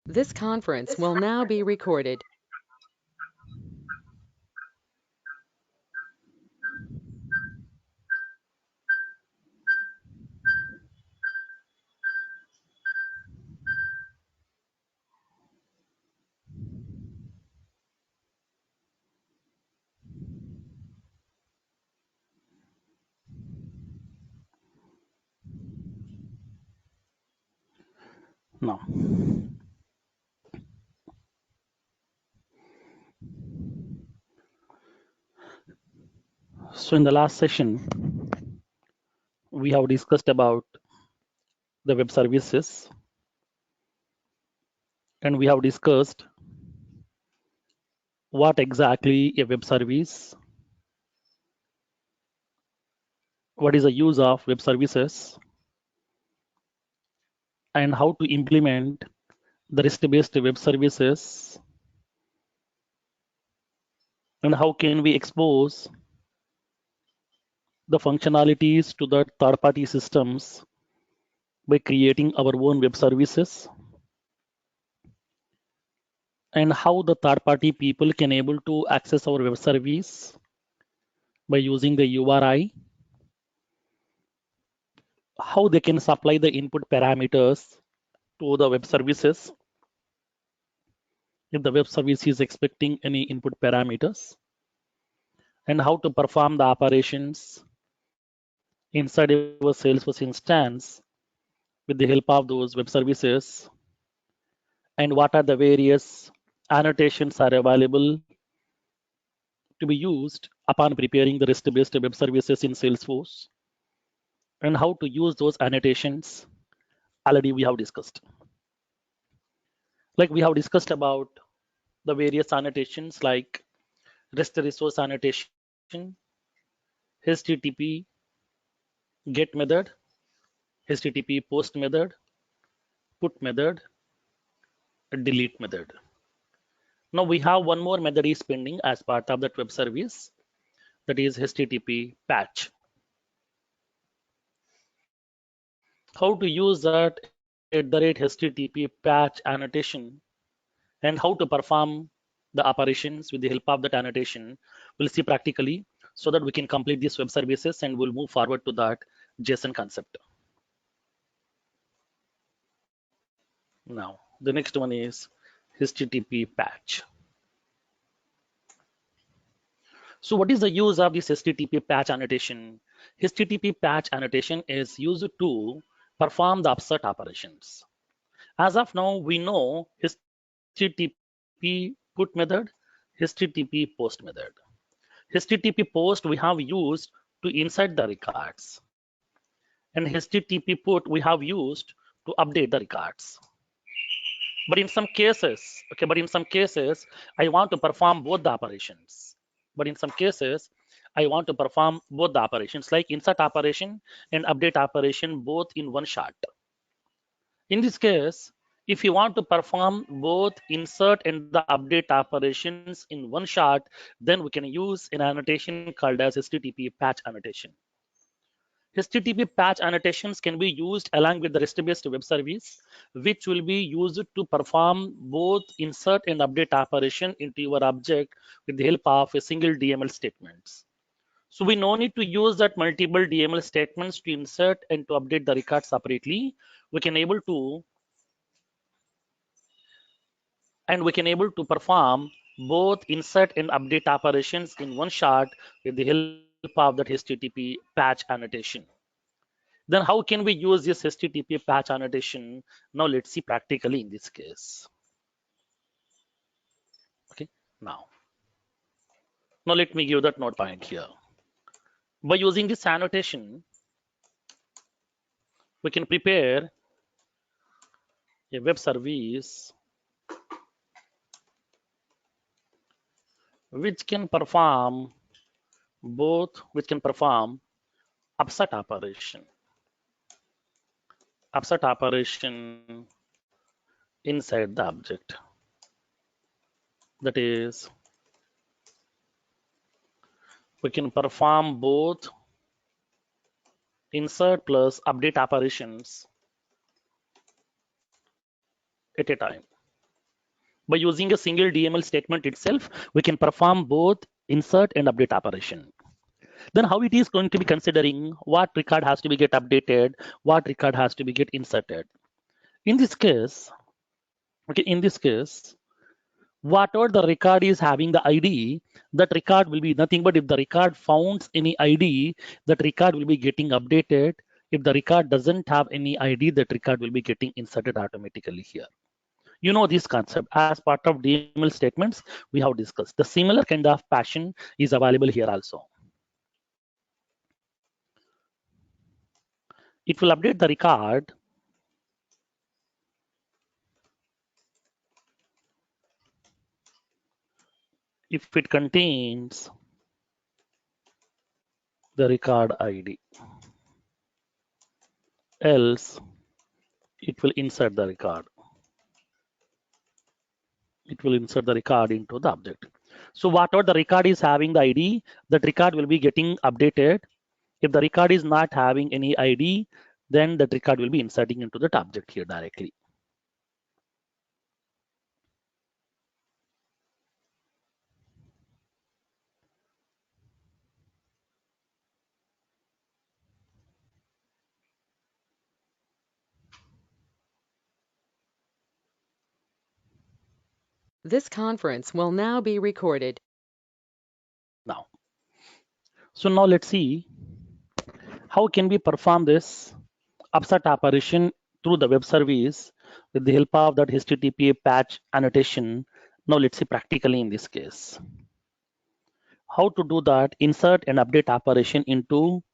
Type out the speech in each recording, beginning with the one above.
This conference will now be recorded. Now, so in the last session, we have discussed about the web services, and we have discussed what exactly a web service, what is the use of web services, and how to implement the REST-based web services, and how can we expose the functionalities to the third-party systems by creating our own web services, and how the third-party people can able to access our web service by using the URI, how they can supply the input parameters to the web services if the web service is expecting any input parameters, and how to perform the operations inside your Salesforce instance with the help of those web services, and what are the various annotations are available to be used upon preparing the REST-based web services in Salesforce, and how to use those annotations already we have discussed. Like we have discussed about the various annotations like REST resource annotation, HTTP get method, HTTP post method, put method, delete method. Now we have one more method is pending as part of that web service, that is HTTP patch. How to use that at the rate HTTP patch annotation and how to perform the operations with the help of that annotation, we'll see practically so that we can complete these web services and we'll move forward to that JSON concept. Now, the next one is HTTP patch. So what is the use of this HTTP patch annotation? HTTP patch annotation is used to perform the upsert operations. As of now, we know HTTP put method, HTTP post method. HTTP post we have used to insert the records, and HTTP put we have used to update the records. But in some cases, I want to perform both the operations. But in some cases, I want to perform both the operations, like insert operation and update operation, both in one shot. In this case, if you want to perform both insert and the update operations in one shot, then we can use an annotation called as HTTP patch annotation. HTTP patch annotations can be used along with the REST-based web service, which will be used to perform both insert and update operation into your object with the help of a single DML statements. So we no need to use that multiple DML statements to insert and to update the record separately. We can able to perform both insert and update operations in one shot with the help of that HTTP patch annotation. Then how can we use this HTTP patch annotation? Now let's see practically in this case. Okay, now let me give that note point here. By using this annotation, we can prepare a web service which can perform upsert operation inside the object. That is, we can perform both insert plus update operations at a time. By using a single DML statement itself, we can perform both insert and update operation. Then how it is going to be considering what record has to be get updated, what record has to be get inserted. In this case, whatever the record is having the ID, that record will be nothing but if the record founds any ID, that record will be getting updated. If the record doesn't have any ID, that record will be getting inserted automatically here. You know this concept as part of DML statements we have discussed. The similar kind of passion is available here also. It will update the record if it contains the record ID. Else, it will insert the record. It will insert the record into the object. So whatever the record is having the ID, that record will be getting updated. If the record is not having any ID, then that record will be inserting into that object here directly. This conference will now be recorded. Now, so now let's see how can we perform this upsert operation through the web service with the help of that HTTP patch annotation. Now let's see practically in this case. How to do that insert and update operation into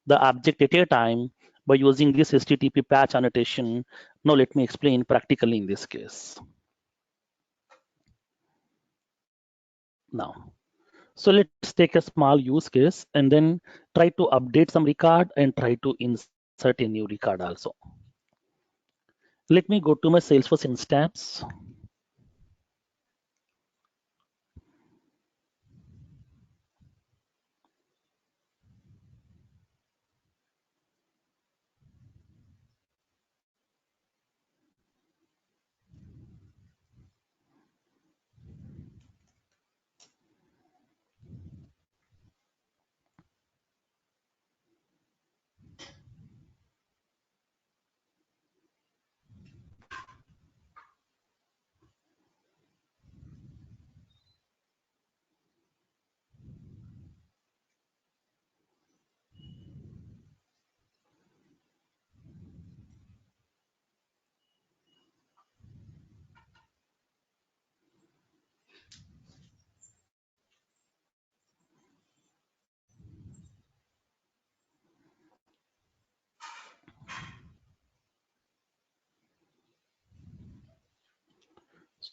the object at a time by using this HTTP patch annotation. Now let me explain practically in this case. Now, so let's take a small use case and then try to update some record and try to insert a new record also. Let me go to my Salesforce instance.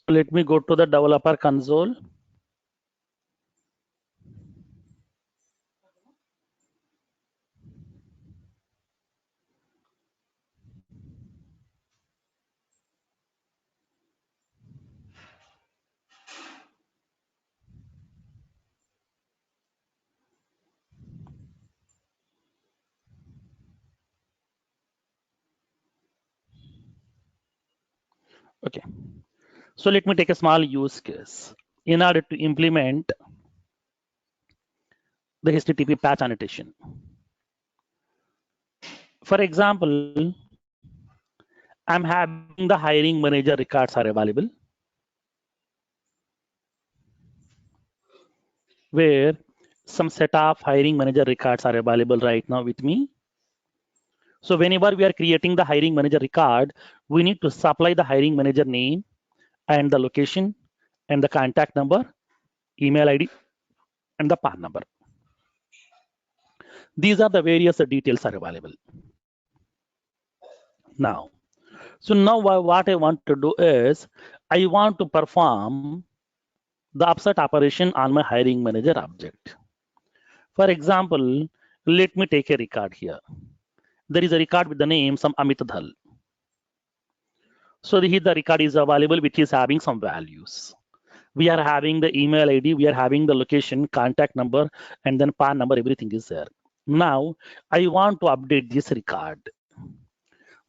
So let me go to the developer console. Okay, so let me take a small use case in order to implement the HTTP patch annotation. For example, I'm having the hiring manager records are available, where some set of hiring manager records are available right now with me. So whenever we are creating the hiring manager record, we need to supply the hiring manager name and the location and the contact number, email ID, and the PAN number. These are the various details are available. Now, so now what I want to do is I want to perform the upsert operation on my hiring manager object. For example, let me take a record here. There is a record with the name some Amit Dhal. So here the record is available, which is having some values. We are having the email ID, we are having the location, contact number, and then PAN number, everything is there. Now, I want to update this record.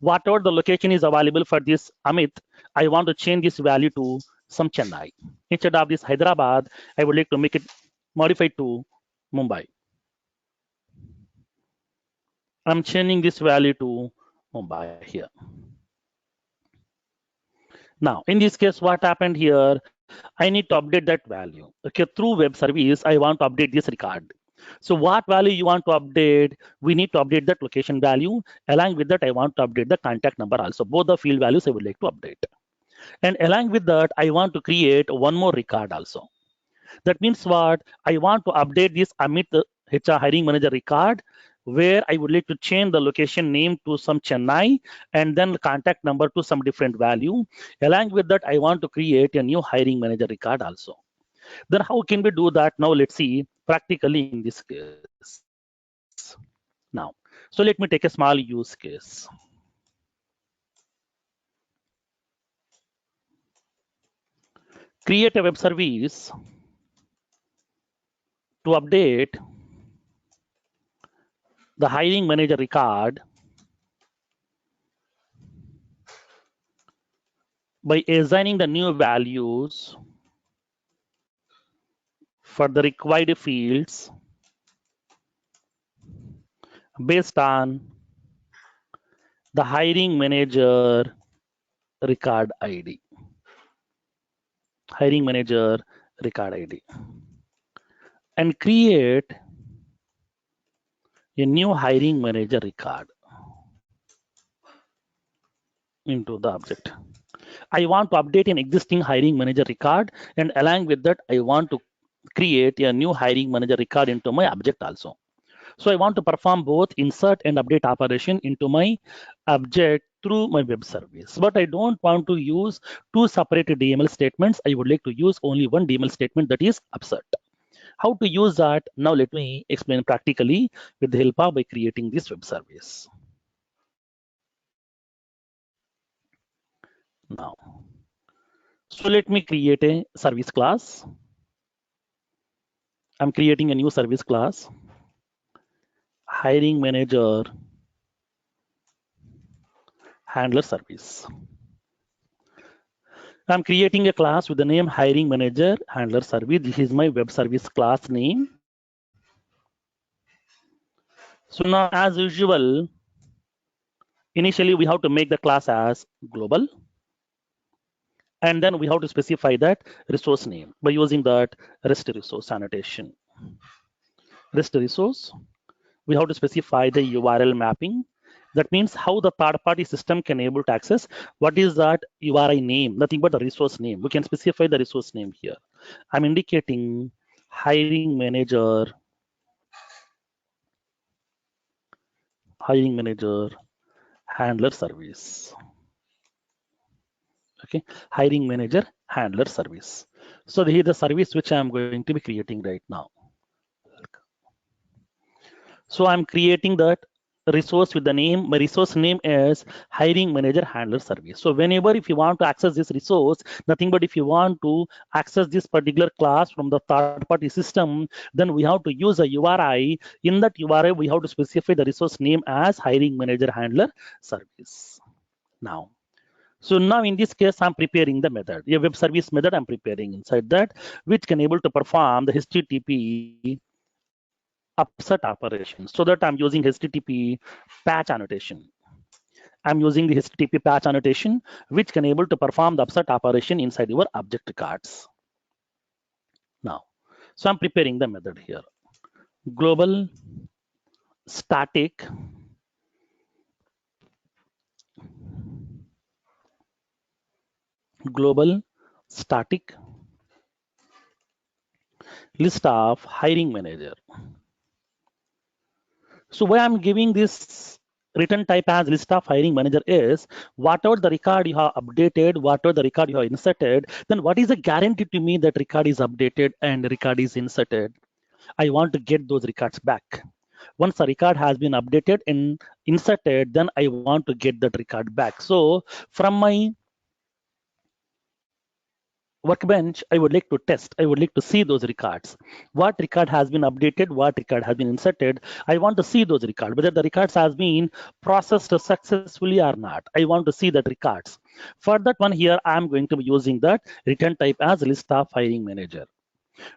Whatever the location is available for this Amit, I want to change this value to some Chennai. Instead of this Hyderabad, I would like to make it modified to Mumbai. I'm changing this value to Mumbai here. Now, in this case, what happened here? I need to update that value. Okay, through web service, I want to update this record. So what value you want to update? We need to update that location value. Along with that, I want to update the contact number also. Both the field values I would like to update. And along with that, I want to create one more record also. That means what? I want to update this Amit HR hiring manager record, where I would like to change the location name to some Chennai and then the contact number to some different value. Along with that, I want to create a new hiring manager record also. Then how can we do that? Now let's see practically in this case. Now, so let me take a small use case. Create a web service to update the hiring manager record by assigning the new values for the required fields based on the hiring manager record ID. Hiring manager record ID. And create a new hiring manager record into the object. I want to update an existing hiring manager record, and along with that, I want to create a new hiring manager record into my object also. So I want to perform both insert and update operation into my object through my web service. But I don't want to use two separate DML statements. I would like to use only one DML statement, that is upsert. How to use that? Now let me explain practically with the help of by creating this web service. Now, so let me create a service class. I'm creating a new service class, hiring manager handler service. I'm creating a class with the name hiring manager handler service. This is my web service class name. So now, as usual, initially we have to make the class as global, and then we have to specify that resource name by using that REST resource annotation. REST resource, we have to specify the URL mapping. That means how the third-party system can able to access. What is that URI name? Nothing but the resource name. We can specify the resource name here. I'm indicating hiring manager handler service. Okay, hiring manager handler service. So this is the service which I'm going to be creating right now. So I'm creating that resource with the name. My resource name is hiring manager handler service. So whenever if you want to access this resource, nothing but if you want to access this particular class from the third-party system, then we have to use a URI. In that URI, we have to specify the resource name as hiring manager handler service. Now, so now in this case, I'm preparing the method, a web service method I'm preparing inside that, which can able to perform the HTTP upsert operation. So that I'm using HTTP patch annotation. I'm using the HTTP patch annotation, which can able to perform the upsert operation inside your object records. Now, so I'm preparing the method here. Global static list of hiring manager. So why I'm giving this return type as list of hiring manager is whatever the record you have updated, whatever the record you have inserted, then what is the guarantee to me that record is updated and record is inserted? I want to get those records back. Once the record has been updated and inserted, then I want to get that record back. So from my workbench, I would like to test. I would like to see those records. What record has been updated? What record has been inserted? I want to see those records, whether the records has been processed successfully or not. I want to see that records. For that one here, I'm going to be using that return type as list of hiring manager.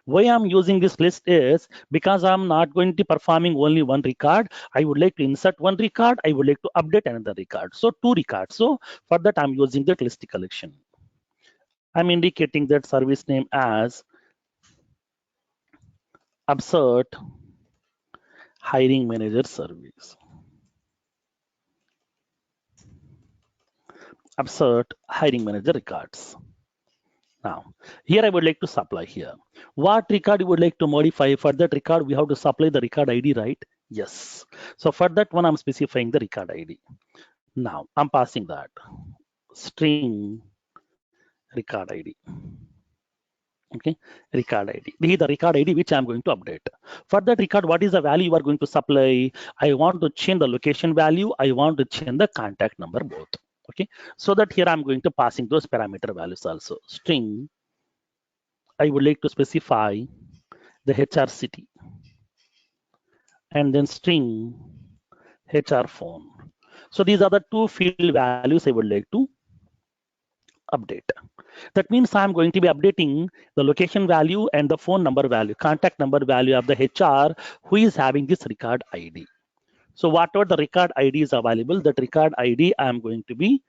Why I'm using this list is because I'm not going to performing only one record. I would like to insert one record. I would like to update another record. So two records. So for that, I'm using that list collection. I'm indicating that service name as absurd hiring manager service. Absurd hiring manager records. Now, here I would like to supply here. What record you would like to modify? For that record, we have to supply the record ID, right? Yes. So for that one, I'm specifying the record ID. Now, I'm passing that string record ID. Okay, record ID. This is the record ID which I'm going to update. For that record, what is the value you are going to supply? I want to change the location value. I want to change the contact number both. Okay, so that here I'm going to passing those parameter values also. String, I would like to specify the HR city, and then string HR phone. So these are the two field values I would like to update. That means I'm going to be updating the location value and the phone number value, contact number value of the HR who is having this record ID. So whatever the record ID is available, that record ID, I'm going to be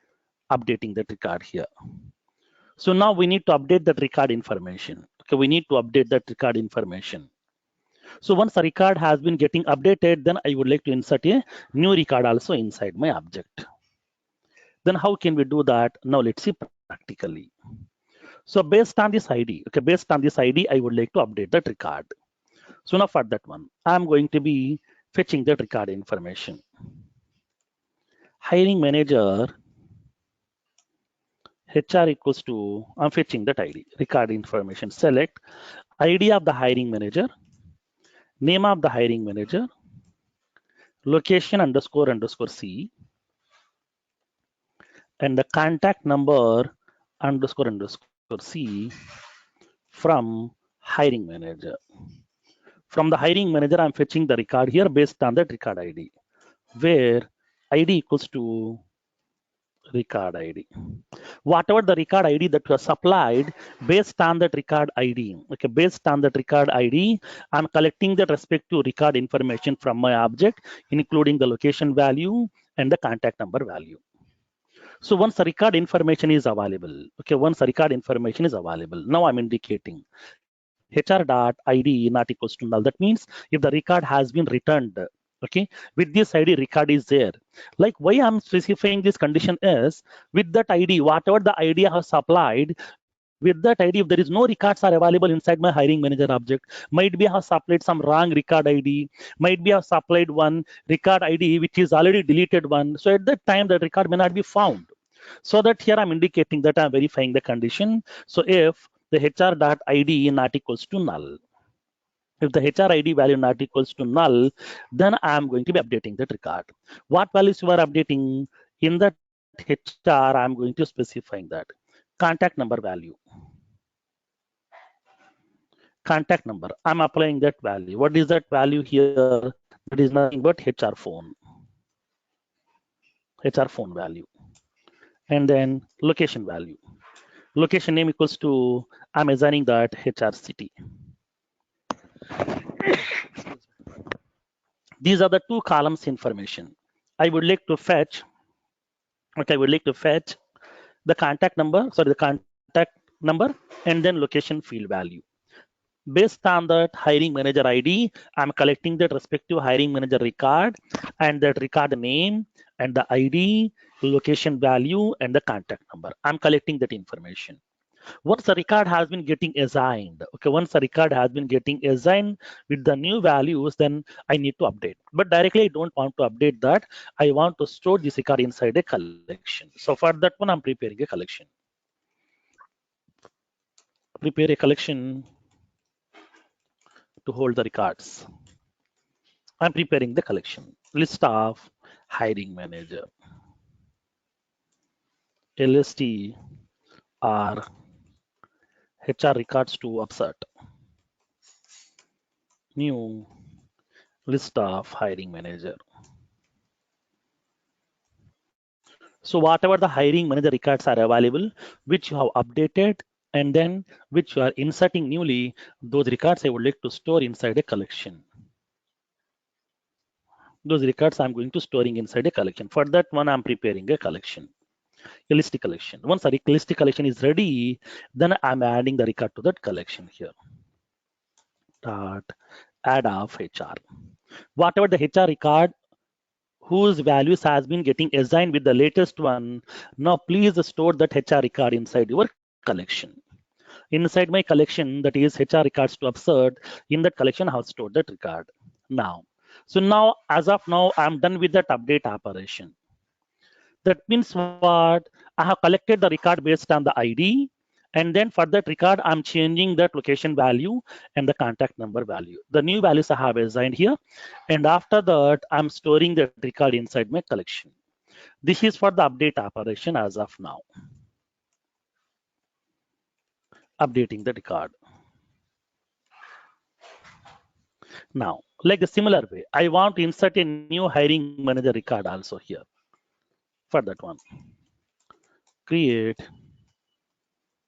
updating that record here. So now we need to update that record information. Okay, we need to update that record information. So once the record has been getting updated, then I would like to insert a new record also inside my object. Then how can we do that? Now let's see practically. So based on this ID, okay, based on this ID, I would like to update that record. So now for that one, I'm going to be fetching that record information. Hiring manager, HR equals to, I'm fetching that ID, record information. Select ID of the hiring manager, name of the hiring manager, location underscore underscore C, and the contact number underscore underscore C from hiring manager. From the hiring manager, I'm fetching the record here based on that record ID, where ID equals to record ID. Whatever the record ID that was supplied, based on that record ID, okay, based on that record ID, I'm collecting the respective record information from my object, including the location value and the contact number value. So once the record information is available, okay, once the record information is available, now I'm indicating HR.ID not equals to null. That means if the record has been returned, okay, with this ID record is there. Like why I'm specifying this condition is with that ID, whatever the ID I have supplied, with that ID, if there is no records are available inside my hiring manager object, might be I have supplied some wrong record ID, might be I have supplied one record ID which is already deleted one. So at that time, that record may not be found. So that here I'm indicating that I'm verifying the condition. So if the HR.ID not equals to null, if the HR ID value not equals to null, then I'm going to be updating that record. What values you are updating in that HR, I'm going to specifying that contact number value. Contact number, I'm applying that value. What is that value here? That is nothing but HR phone value. And then location value. Location name equals to, I'm assigning that HR city. These are the two columns information. I would like to fetch, okay, I would like to fetch the contact number, and then location field value. Based on that hiring manager ID, I'm collecting that respective hiring manager record and that record name and the ID, location value, and the contact number. I'm collecting that information. Once the record has been getting assigned, okay, once the record has been getting assigned with the new values, then I need to update. But directly, I don't want to update that. I want to store this record inside a collection. So for that one, I'm preparing a collection. Prepare a collection to hold the records. I'm preparing the collection. List of hiring manager. LST or HR records to upsert. New list of hiring manager. So whatever the hiring manager records are available, which you have updated, and then which you are inserting newly, those records I would like to store inside a collection. Those records I'm going to storing inside a collection. For that one, I'm preparing a collection, a list collection. Once a list collection is ready, then I'm adding the record to that collection here. Dot add of HR. Whatever the HR record whose values has been getting assigned with the latest one, now please store that HR record inside your collection. Inside my collection, that is HR records to absurd, in that collection I have stored that record. Now, so now as of now, I'm done with that update operation. That means what? I have collected the record based on the ID, and then for that record, I'm changing that location value and the contact number value. The new values I have assigned here, and after that, I'm storing that record inside my collection. This is for the update operation as of now. Updating the record. Now, like a similar way, I want to insert a new hiring manager record also here. For that one, create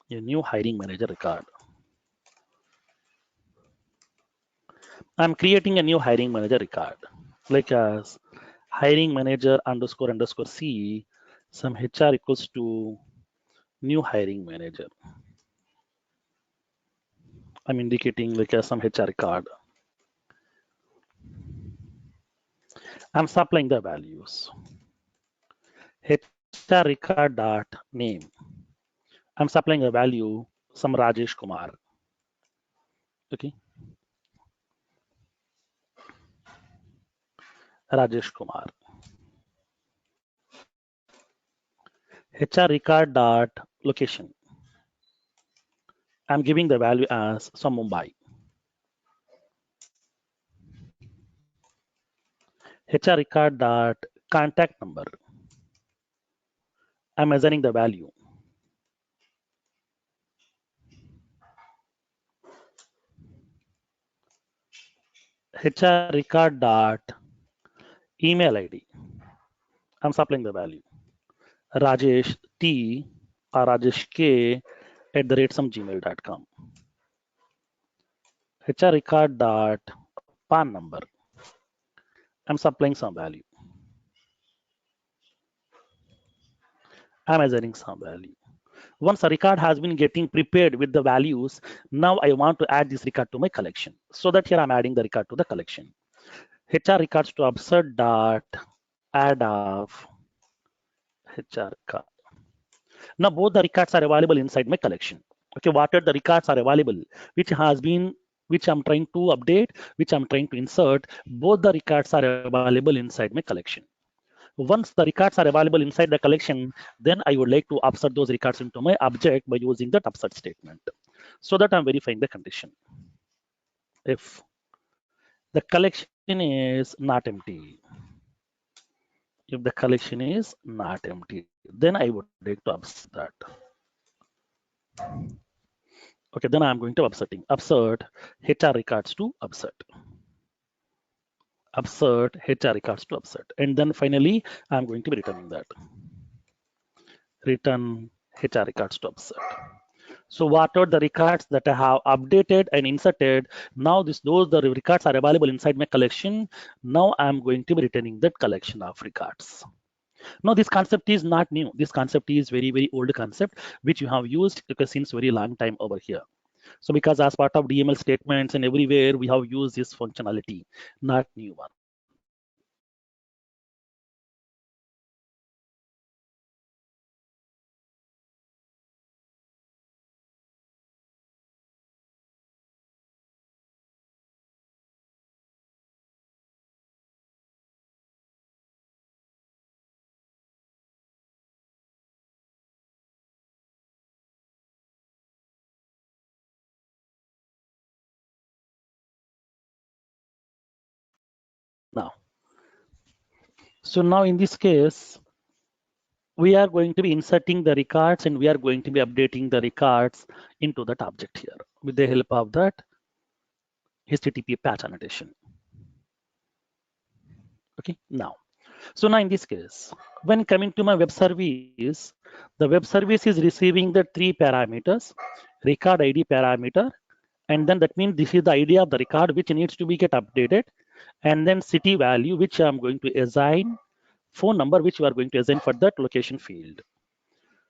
a new hiring manager record. I'm creating a new hiring manager record, like as hiring manager underscore underscore C, some HR equals to new hiring manager. I'm indicating like some HR record. I'm supplying the values. HR record dot name. I'm supplying a value, some Rajesh Kumar. Okay. Rajesh Kumar. HR record dot location. I'm giving the value as some Mumbai. HR record dot contact number. I'm assigning the value. HR record dot email ID. I'm supplying the value. Rajesh T or Rajesh K at the rate some gmail.com. HR record dot PAN number. I'm supplying some value. I'm assigning some value. Once a record has been getting prepared with the values, now I want to add this record to my collection. So that here I'm adding the record to the collection. HR records to absurd dot add of HR record. Now both the records are available inside my collection. Okay, what are the records are available, which I'm trying to update, which I'm trying to insert, both the records are available inside my collection. Once the records are available inside the collection, then I would like to upsert those records into my object by using that upsert statement. So that I'm verifying the condition. If the collection is not empty, if the collection is not empty, then I would like to upsert that. Okay, then I'm going to upsert HR records to upsert. Upsert HR records to upsert. And then finally, I'm going to be returning that. Return HR records to upsert. So what are the records that I have updated and inserted? Now the records are available inside my collection. Now I'm going to be returning that collection of records. Now this concept is not new. This concept is very, very old concept, which you have used since very long time over here. So because as part of DML statements and everywhere, we have used this functionality, not new one. Now, so now in this case, we are going to be inserting the records and we are going to be updating the records into that object here with the help of that HTTP patch annotation. Okay, now So now in this case, when coming to my web service, the web service is receiving the three parameters, record ID parameter, and then that means this is the ID of the record which needs to be get updated, and then city value which I'm going to assign, phone number which we are going to assign for that location field.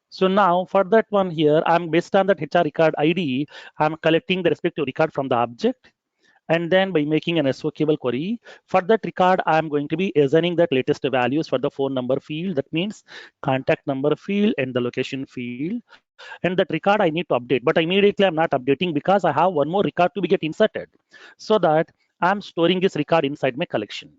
So now for that one here, I'm based on that HR record ID, I'm collecting the respective record from the object. And then by making an SOQL query, for that record, I'm going to be assigning that latest values for the phone number field. That means contact number field and the location field. And that record I need to update, but immediately I'm not updating because I have one more record to be get inserted. So that I'm storing this record inside my collection.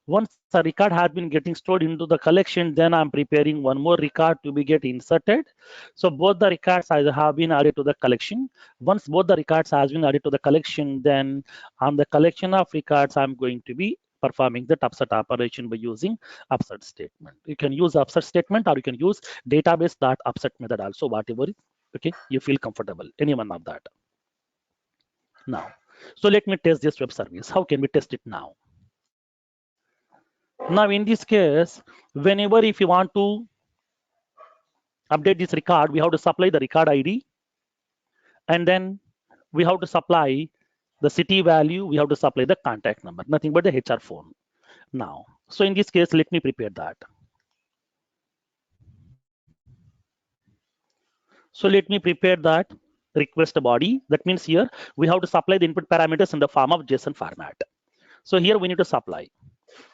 Once a record has been getting stored into the collection, then I'm preparing one more record to be get inserted. So both the records have been added to the collection. Once both the records has been added to the collection, then on the collection of records, I'm going to be performing the upsert operation by using upsert statement. You can use upsert statement or you can use database.upsert method also, whatever okay you feel comfortable, any one of that. Now, so let me test this web service. How can we test it now? Now in this case, whenever if you want to update this record, we have to supply the record ID, and then we have to supply the city value, we have to supply the contact number, nothing but the HR phone. Now, so in this case, let me prepare that. So let me prepare that request body. That means here we have to supply the input parameters in the form of JSON format. So here we need to supply.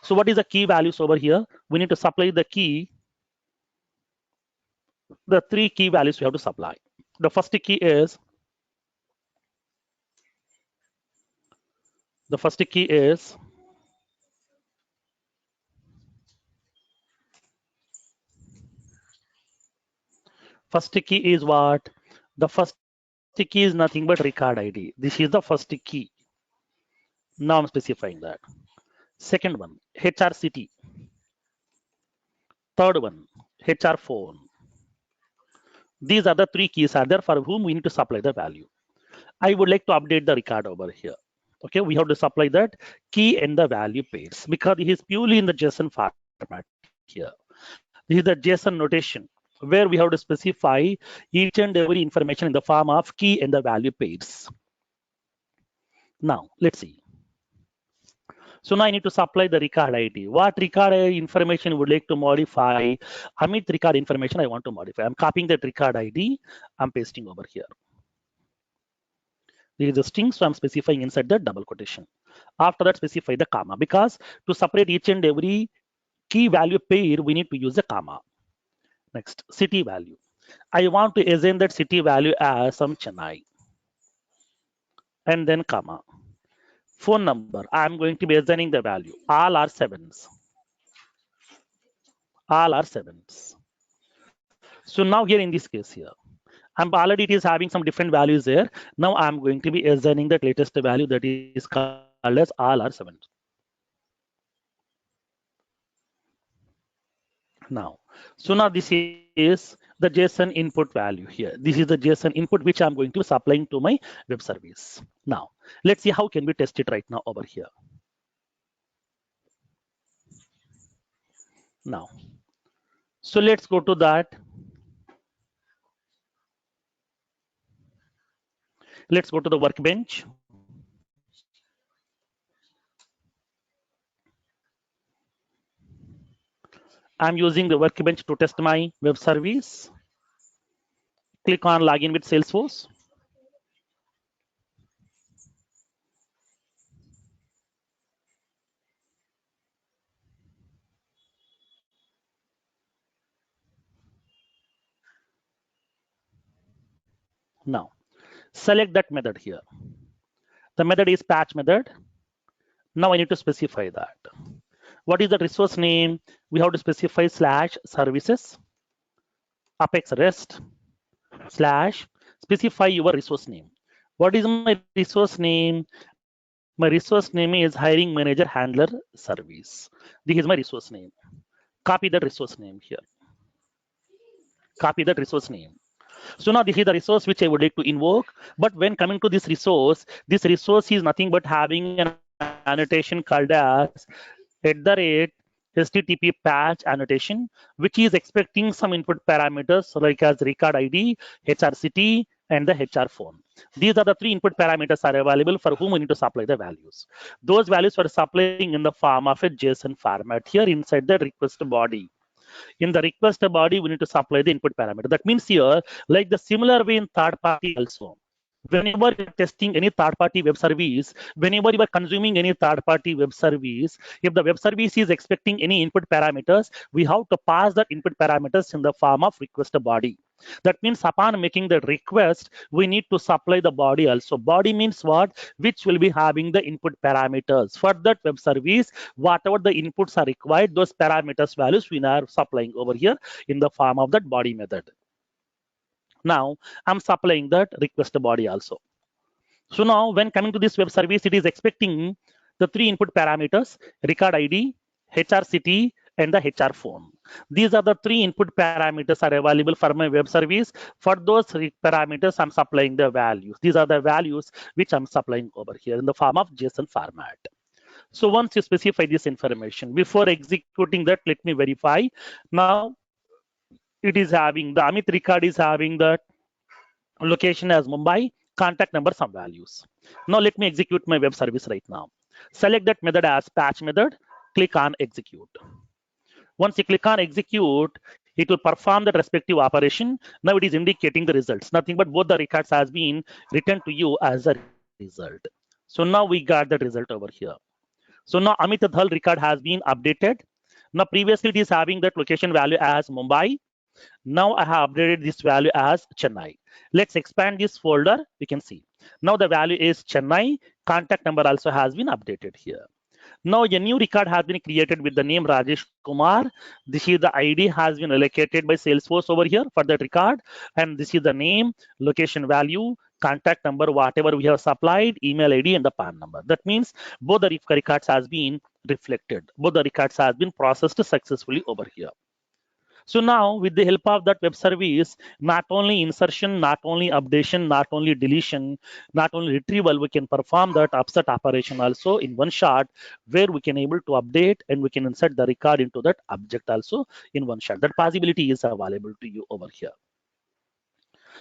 So what is the key values over here? We need to supply the key, the three key values we have to supply. The first key is what? The first key is nothing but record ID. This is the first key. Now I'm specifying that. Second one, HR city. Third one, HR phone. These are the three keys are there for whom we need to supply the value. I would like to update the record over here. Okay, we have to supply that key and the value pairs because it is purely in the JSON format here. This is the JSON notation where we have to specify each and every information in the form of key and the value pairs. Now, let's see. So now I need to supply the record ID. What record information would like to modify? Amit record information I want to modify. I'm copying that record ID. I'm pasting over here. This is the string, so I'm specifying inside the double quotation. After that, specify the comma because to separate each and every key value pair, we need to use a comma. Next, city value. I want to assign that city value as some Chennai. And then comma. Phone number, I'm going to be assigning the value. All are sevens. All are sevens. So now here in this case here, I'm already it is having some different values there. Now I'm going to be assigning that latest value that is called as all are sevens. Now, so now this is the JSON input value here. This is the JSON input which I'm going to be supplying to my web service. Now, let's see how can we test it right now over here. Now, so let's go to that. Let's go to the workbench. I'm using the workbench to test my web service. Click on login with Salesforce. Now, select that method here. The method is patch method. Now I need to specify that. What is the resource name? We have to specify /services apex rest / specify your resource name. What is my resource name? My resource name is hiring manager handler service. This is my resource name. Copy that resource name here. Copy that resource name. So now this is the resource which I would like to invoke. But when coming to this resource is nothing but having an annotation called as @ HTTP patch annotation, which is expecting some input parameters like as record ID, HR city, and the HR phone. These are the three input parameters are available for whom we need to supply the values. Those values were supplying in the form of a JSON format here inside the request body. In the request body, we need to supply the input parameter. That means here, like the similar way in third party also, whenever you're testing any third-party web service, whenever you are consuming any third-party web service, if the web service is expecting any input parameters, we have to pass that input parameters in the form of request body. That means upon making the request, we need to supply the body also. Body means what? Which will be having the input parameters. For that web service, whatever the inputs are required, those parameters values we are supplying over here in the form of that body method. Now I'm supplying that request body also. So now when coming to this web service, it is expecting the three input parameters: record ID, HR city, and the HR phone. These are the three input parameters are available for my web service. For those parameters, I'm supplying the values. These are the values which I'm supplying over here in the form of JSON format. So once you specify this information, before executing that, let me verify. Now it is having the Amit record is having the location as Mumbai, contact number, some values. Now let me execute my web service right now. Select that method as patch method, click on execute. Once you click on execute, it will perform that respective operation. Now it is indicating the results. Nothing but both the records has been returned to you as a result. So now we got the result over here. So now Amit Dhal record has been updated. Now previously it is having that location value as Mumbai. Now I have updated this value as Chennai. Let's expand this folder. We can see. Now the value is Chennai. Contact number also has been updated here. Now a new record has been created with the name Rajesh Kumar. This is the ID has been allocated by Salesforce over here for that record. And this is the name, location value, contact number, whatever we have supplied, email ID, and the PAN number. That means both the records has been reflected. Both the records has been processed successfully over here. So now with the help of that web service, not only insertion, not only updation, not only deletion, not only retrieval, we can perform that upset operation also in one shot, where we can able to update and we can insert the record into that object also in one shot. That possibility is available to you over here.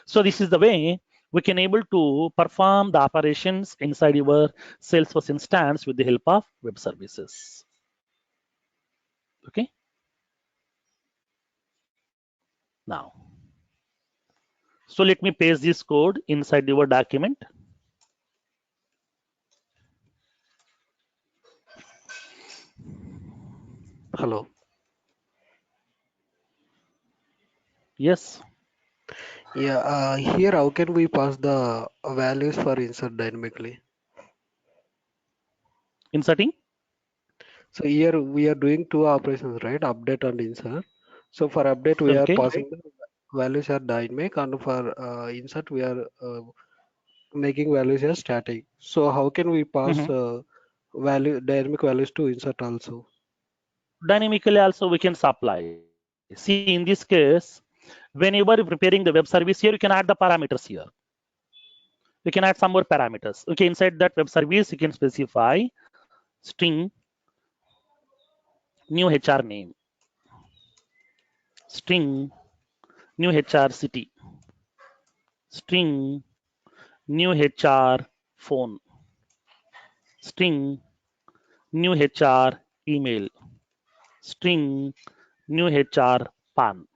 So this is the way we can able to perform the operations inside your Salesforce instance with the help of web services. Okay. Now, so let me paste this code inside your document. Hello. Yes. Yeah, here how can we pass the values for insert dynamically? Inserting? So here we are doing two operations, right? Update and insert. So for update we are Okay. passing the values are dynamic, and for insert we are making values as static. So how can we pass dynamic values to insert also? Dynamically also we can supply. See, in this case, whenever you're preparing the web service here, you can add the parameters here. You can add some more parameters. Okay, inside that web service, you can specify string new HR name, string new HR city, string new HR phone, string new HR email, string new HR PAN.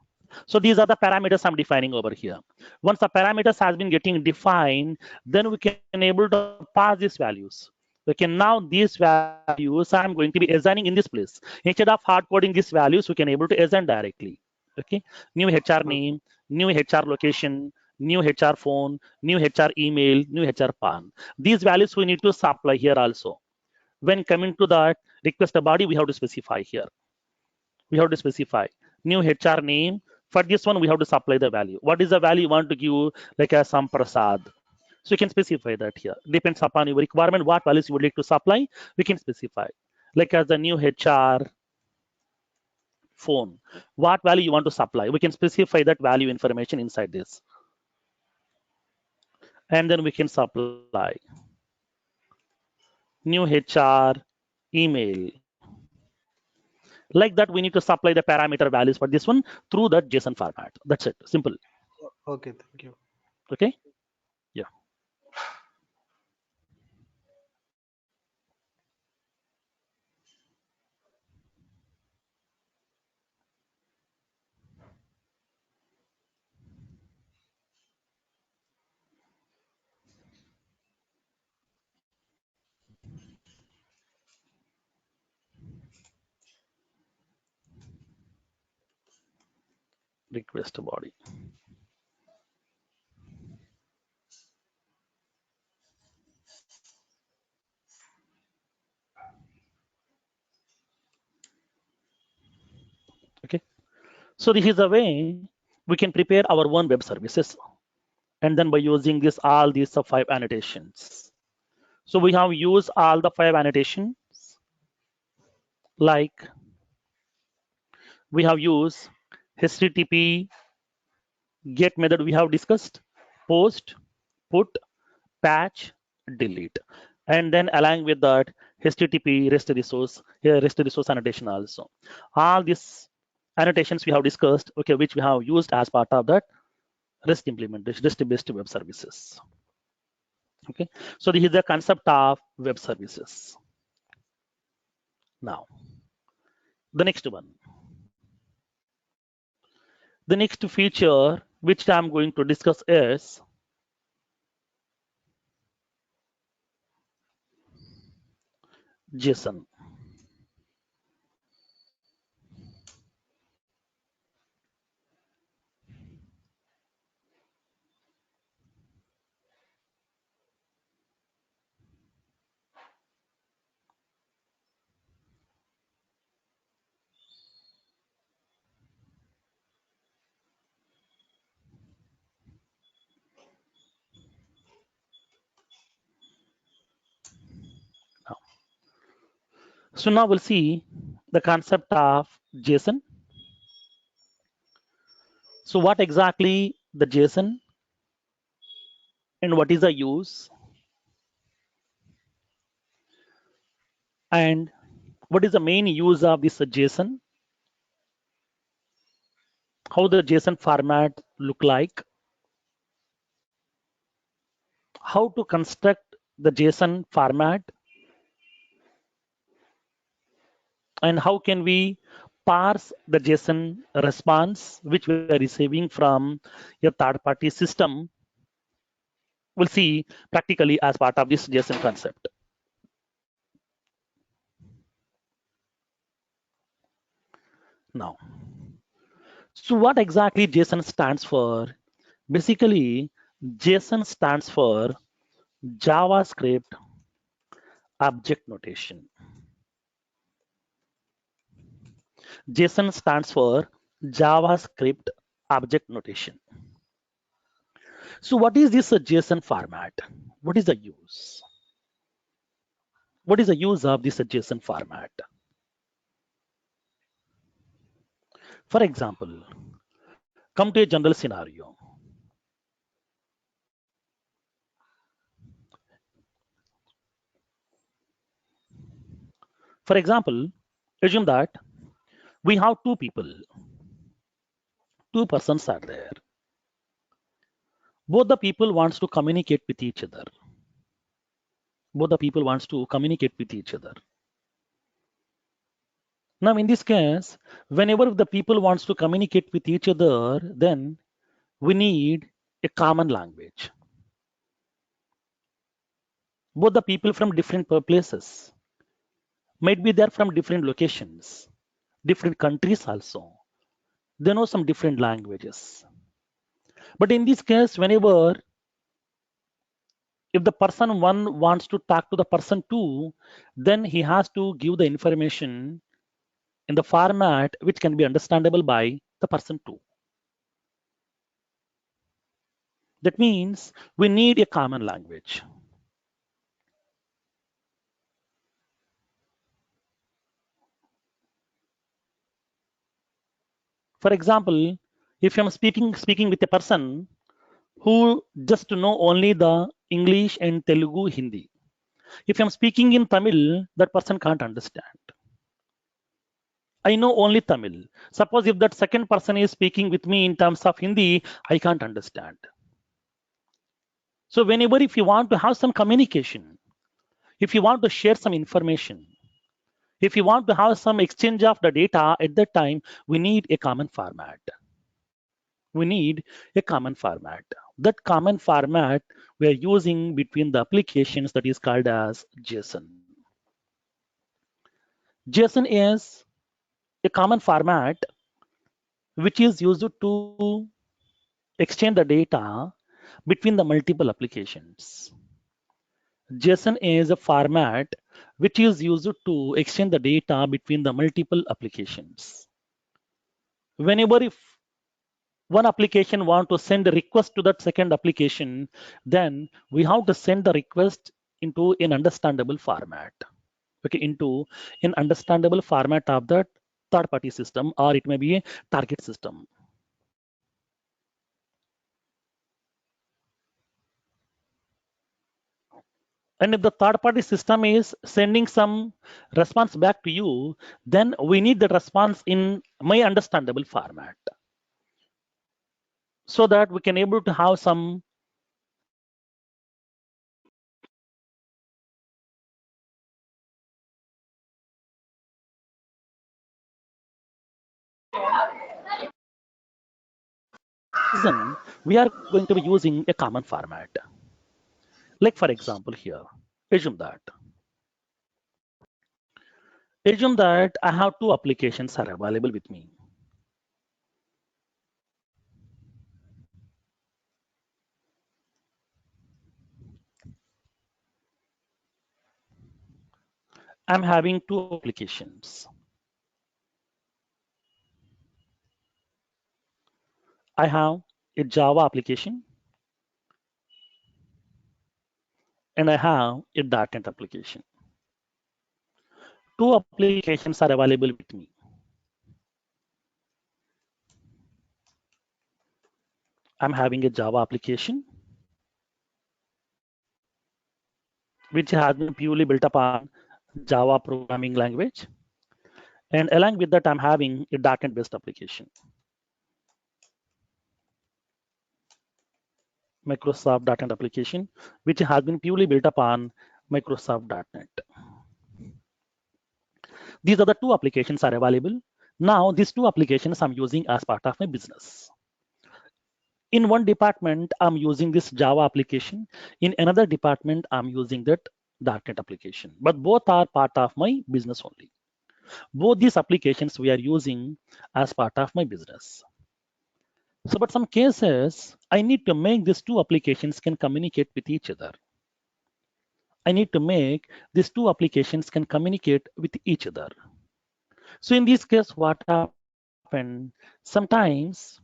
So these are the parameters I'm defining over here. Once the parameters has been getting defined, then we can able to pass these values. Okay, now these values I'm going to be assigning in this place. Instead of hard coding these values, we can able to assign directly. Okay, new HR name, new HR location, new HR phone, new HR email, new HR PAN. These values we need to supply here also. When coming to that request body, we have to specify here. We have to specify new HR name. For this one, we have to supply the value. What is the value you want to give, like a some prasad? So you can specify that here. Depends upon your requirement, what values you would like to supply, we can specify. Like as the new HR phone, what value you want to supply, we can specify that value information inside this. And then we can supply new HR email. Like that, we need to supply the parameter values for this one through that JSON format. That's it. Simple. Okay, thank you. Okay. Yeah. Request body. Okay. So this is a way we can prepare our own web services, and then by using this all these 5 annotations. So we have used all the 5 annotations, like we have used HTTP get method we have discussed, post, put, patch, delete, and then along with that HTTP REST resource, here REST resource annotation also. All these annotations we have discussed, okay, which we have used as part of that REST implementation, REST-based web services. Okay, so this is the concept of web services. Now, the next one. The next feature which I'm going to discuss is JSON. So now we'll see the concept of JSON. So what exactly the JSON and what is the use and what is the main use of this JSON? How the JSON format look like? How to construct the JSON format? And how can we parse the JSON response which we are receiving from a third-party system? We'll see practically as part of this JSON concept. Now, so what exactly JSON stands for? Basically, JSON stands for JavaScript Object Notation. JSON stands for JavaScript Object Notation. So what is this JSON format? What is the use? What is the use of this JSON format? For example, come to a general scenario. For example, assume that we have 2 people. 2 persons are there. Both the people wants to communicate with each other. Both the people wants to communicate with each other. Now, in this case, whenever the people wants to communicate with each other, then we need a common language. Both the people from different places might be there from different locations, different countries also. They know some different languages. But in this case, whenever if the person 1 wants to talk to the person 2, then he has to give the information in the format which can be understandable by the person 2. That means we need a common language. For example, if I'm speaking with a person who just know only the English and Telugu, Hindi. If I'm speaking in Tamil, that person can't understand. I know only Tamil. Suppose if that second person is speaking with me in terms of Hindi, I can't understand. So whenever if you want to have some communication, if you want to share some information, if you want to have some exchange of the data at that time, we need a common format. We need a common format. That common format we are using between the applications that is called as JSON. JSON is a common format which is used to exchange the data between the multiple applications. JSON is a format which is used to exchange the data between the multiple applications. Whenever if one application want to send a request to that second application, then we have to send the request into an understandable format. Okay, into an understandable format of that third-party system, or it may be a target system. And if the third-party system is sending some response back to you, then we need the response in my understandable format, so that we can able to have some reason we are going to be using a common format. Like for example here, assume that I have two applications are available with me. I'm having two applications. I have a Java application and I have a .NET application. Two applications are available with me. I'm having a Java application which has been purely built upon Java programming language. And along with that, I'm having a .NET based application. Microsoft .NET application, which has been purely built upon Microsoft .NET. These are the two applications are available. Now, these two applications I'm using as part of my business. In one department, I'm using this Java application. In another department, I'm using that .NET application. But both are part of my business only. Both these applications we are using as part of my business. So, but some cases, I need to make these two applications can communicate with each other. I need to make these two applications can communicate with each other. So in this case, what happened? Sometimes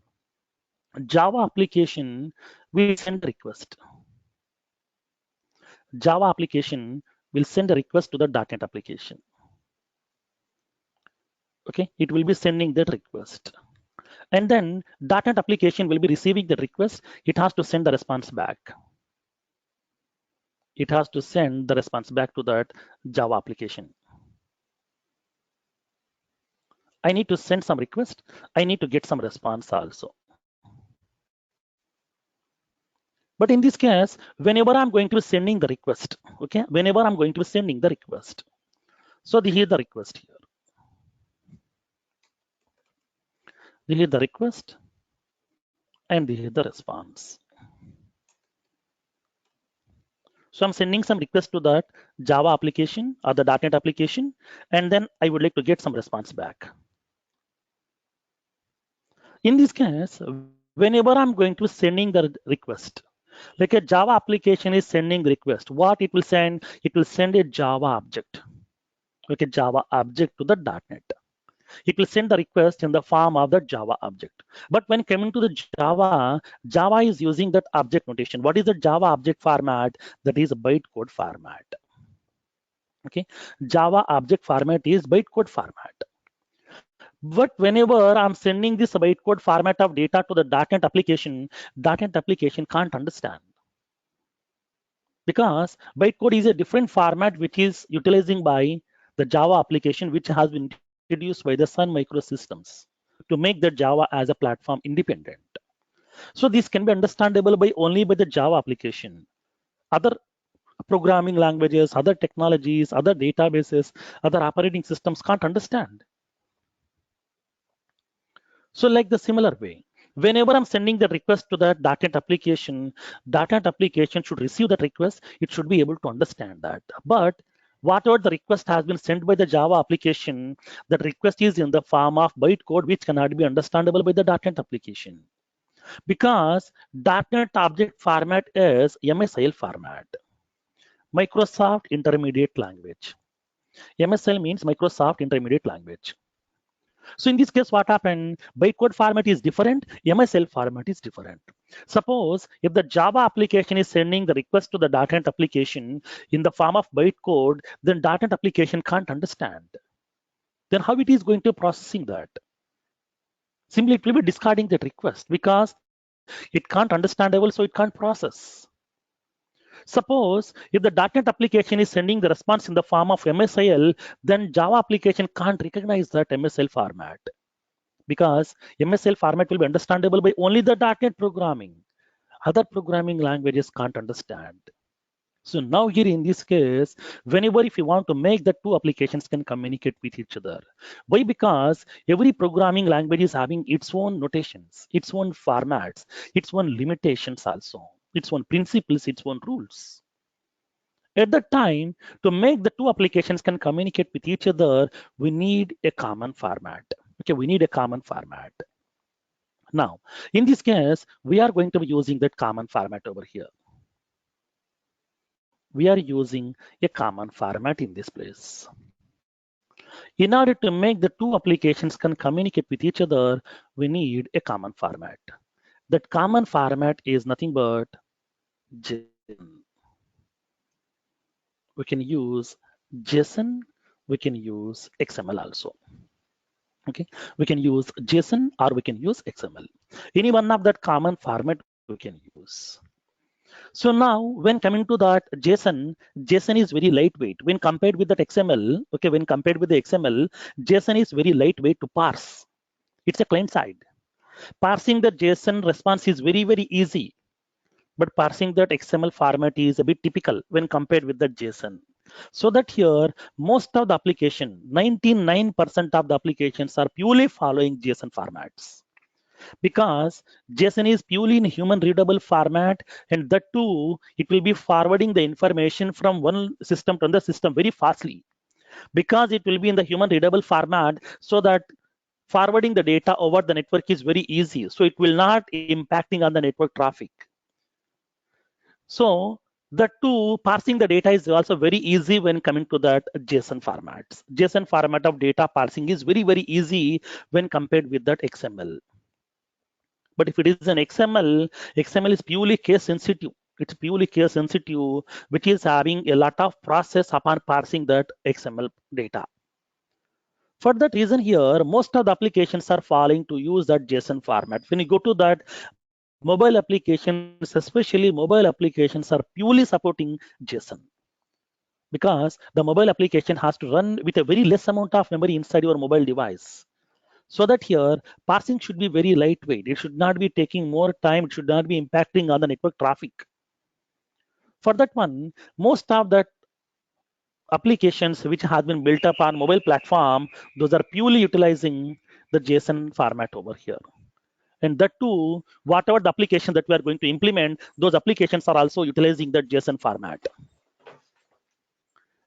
Java application will send a request. Java application will send a request to the .NET application. Okay, it will be sending that request. And then .NET application will be receiving the request. It has to send the response back. It has to send the response back to that Java application. I need to send some request. I need to get some response also. But in this case, whenever I'm going to be sending the request, okay, whenever I'm going to be sending the request, so here the request here. Here the request, and here the response. So I'm sending some request to that Java application or the .NET application, and then I would like to get some response back. In this case, whenever I'm going to be sending the request, like a Java application is sending request, what it will send? It will send a Java object. Okay, Java object to the .NET. It will send the request in the form of the Java object. But when coming to the Java, Java is using that object notation. What is the Java object format? That is a bytecode format. Okay, Java object format is bytecode format. But whenever I'm sending this bytecode format of data to the .NET application can't understand. Because bytecode is a different format which is utilizing by the Java application, which has been introduced by the Sun Microsystems to make the Java as a platform independent. So this can be understandable by only by the Java application. Other programming languages, other technologies, other databases, other operating systems can't understand. So like the similar way, whenever I'm sending the request to the .NET application should receive that request. It should be able to understand that. But whatever the request has been sent by the Java application, that request is in the form of bytecode, which cannot be understandable by the .NET application. Because .NET object format is MSIL format, Microsoft Intermediate Language. MSIL means Microsoft Intermediate Language. So in this case, what happened? Bytecode format is different, MSIL format is different. Suppose if the Java application is sending the request to the .NET application in the form of bytecode, then .NET application can't understand. Then how it is going to processing that? Simply it will be discarding that request because it can't understandable, so it can't process. Suppose if the .NET application is sending the response in the form of MSIL, then Java application can't recognize that MSIL format because MSIL format will be understandable by only the .NET programming. Other programming languages can't understand. So now here in this case, whenever if you want to make the two applications can communicate with each other. Why? Because every programming language is having its own notations, its own formats, its own limitations also, its own principles, its own rules. At that time, to make the two applications can communicate with each other, we need a common format. Okay, we need a common format. Now, in this case, we are going to be using that common format over here. We are using a common format in this place. In order to make the two applications can communicate with each other, we need a common format. That common format is nothing but JSON. We can use JSON, we can use XML also. Okay, we can use JSON or we can use XML. Any one of that common format we can use. So now when coming to that JSON is very lightweight when compared with that XML. Okay, when compared with the XML, JSON is very lightweight to parse. It's a client side. Parsing the JSON response is very, very easy. But parsing that XML format is a bit typical when compared with the JSON. So that here, most of the application, 99% of the applications are purely following JSON formats. Because JSON is purely in human readable format, and that too, it will be forwarding the information from one system to another system very fastly. Because it will be in the human readable format, so that forwarding the data over the network is very easy. So it will not impacting on the network traffic. So the two, parsing the data is also very easy when coming to that JSON formats. JSON format of data parsing is very, very easy when compared with that XML. But if it is an XML, XML is purely case sensitive. It's purely case sensitive, which is having a lot of process upon parsing that XML data. For that reason here, most of the applications are falling to use that JSON format. When you go to that mobile applications, especially mobile applications, are purely supporting JSON. Because the mobile application has to run with a very less amount of memory inside your mobile device. So that here, parsing should be very lightweight. It should not be taking more time. It should not be impacting on the network traffic. For that one, most of that applications which have been built up on mobile platform, those are purely utilizing the JSON format over here. And that too, whatever the application that we are going to implement, those applications are also utilizing the JSON format.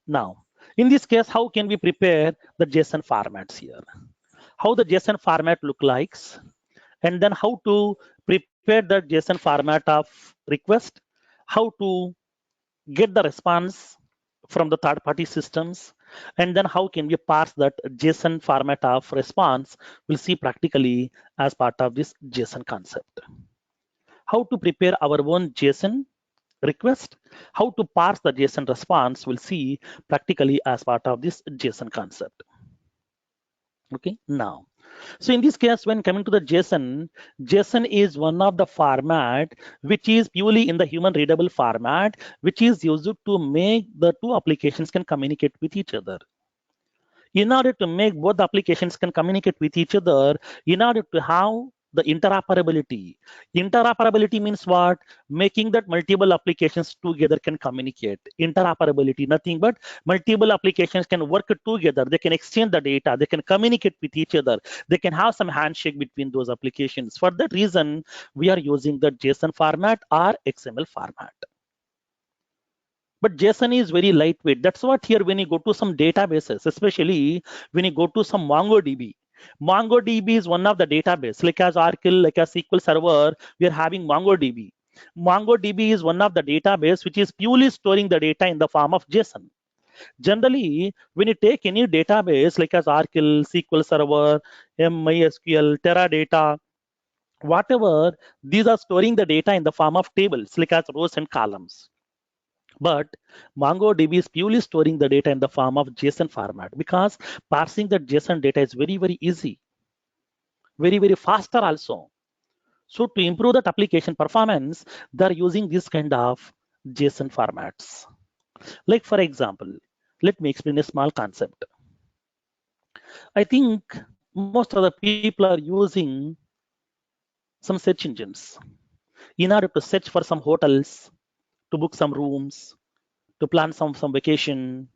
Now, in this case, how can we prepare the JSON formats here? How the JSON format look likes, and then how to prepare the JSON format of request, how to get the response from the third-party systems, and then how can we parse that JSON format of response. We'll see practically as part of this JSON concept. How to prepare our own JSON request, how to parse the JSON response, we'll see practically as part of this JSON concept. Okay, now, so in this case, when coming to the JSON, JSON is one of the format which is purely in the human readable format, which is used to make the two applications can communicate with each other. In order to make both the applications can communicate with each other, in order to have the interoperability. Interoperability means what? Making that multiple applications together can communicate. Interoperability, nothing but multiple applications can work together. They can exchange the data. They can communicate with each other. They can have some handshake between those applications. For that reason, we are using the JSON format or XML format. But JSON is very lightweight. That's what here when you go to some databases, especially when you go to some MongoDB. MongoDB is one of the database, like as Oracle, like as SQL Server, we are having MongoDB. MongoDB is one of the database which is purely storing the data in the form of JSON. Generally, when you take any database like as Oracle, SQL Server, MySQL, Teradata, whatever, these are storing the data in the form of tables like as rows and columns. But MongoDB is purely storing the data in the form of JSON format because parsing that JSON data is very, very easy, very, very faster also. So to improve that application performance, they're using this kind of JSON formats. Like for example, let me explain a small concept. I think most of the people are using some search engines in order to search for some hotels, to book some rooms, to plan some vacation.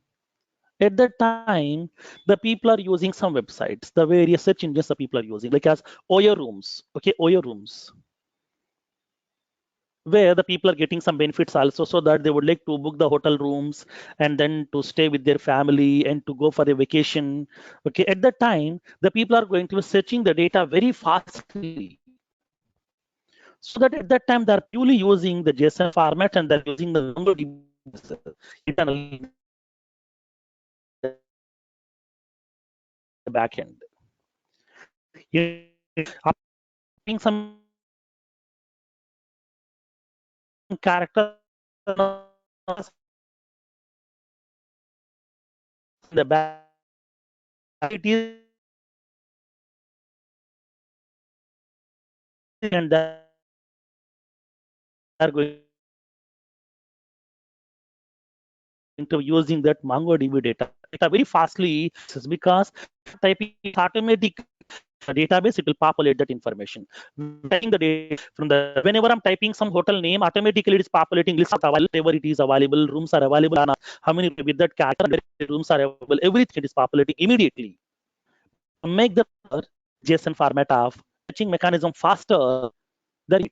At that time, the people are using some websites, the various search engines the people are using, like as OYO rooms, okay, OYO rooms, where the people are getting some benefits also, so that they would like to book the hotel rooms and then to stay with their family and to go for a vacation. Okay, at that time, the people are going to be searching the data very fastly. So that at that time, they're purely using the JSON format and they're using the MongoDB internally backend. Some character in the back, it is and they are going to using that MongoDB data very fastly because typing automatic database, it will populate that information. Typing the data from the whenever I'm typing some hotel name, automatically it is populating list of whatever it is available, rooms are available, how many with that character rooms are available, everything is populating immediately. Make the JSON format of fetching mechanism faster than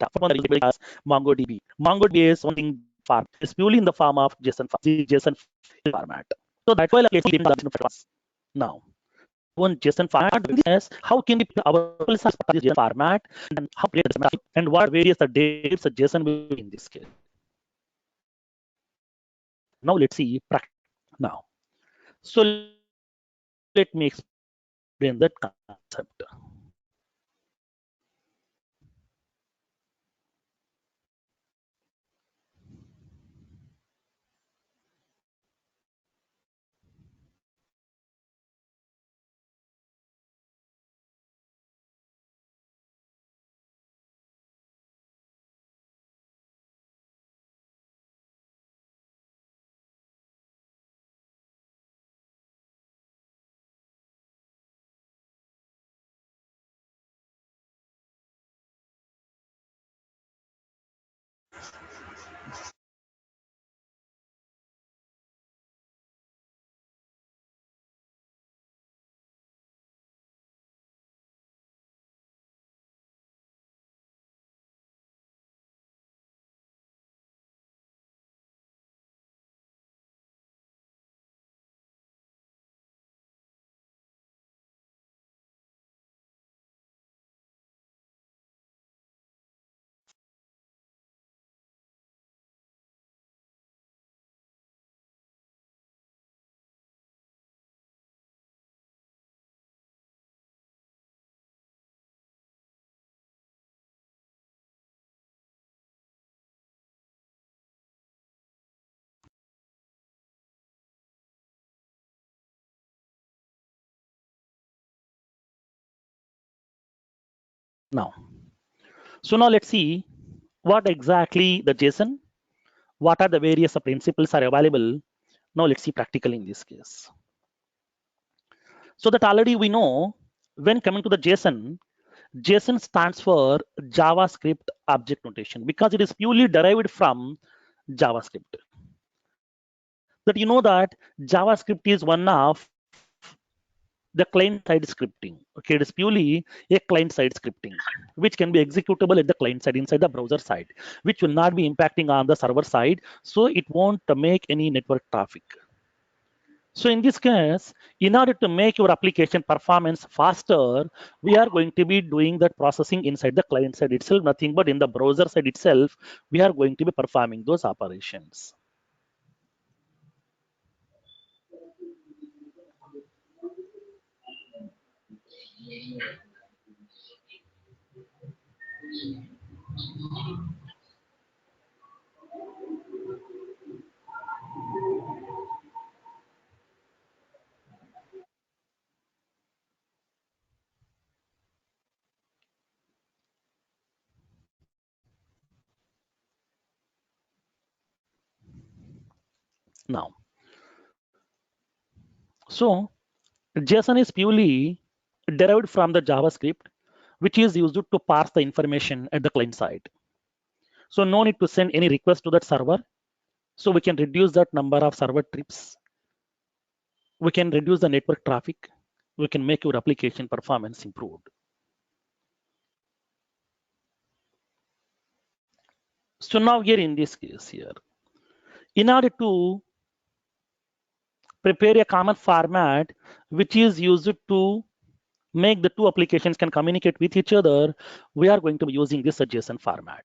MongoDB. MongoDB is something form. It's purely in the form of JSON format. So that's why now one JSON format is how can we our JSON format and how and what various dates the JSON will be in this case. Now let's see now. So let me explain that concept. Now, so now let's see what exactly the JSON, what are the various principles are available. Now let's see practically in this case. So that already we know. When coming to the JSON, JSON stands for JavaScript Object Notation because it is purely derived from JavaScript. That you know that JavaScript is one of the client-side scripting. Okay, it is purely a client-side scripting, which can be executable at the client side inside the browser side, which will not be impacting on the server side, so it won't make any network traffic. So in this case, in order to make your application performance faster, we are going to be doing that processing inside the client side itself, nothing but in the browser side itself, we are going to be performing those operations. Now, so JSON is purely derived from the JavaScript, which is used to parse the information at the client side. So no need to send any request to that server. So we can reduce that number of server trips. We can reduce the network traffic. We can make your application performance improved. So now here in this case here, in order to prepare a common format which is used to make the two applications can communicate with each other, we are going to be using this JSON format.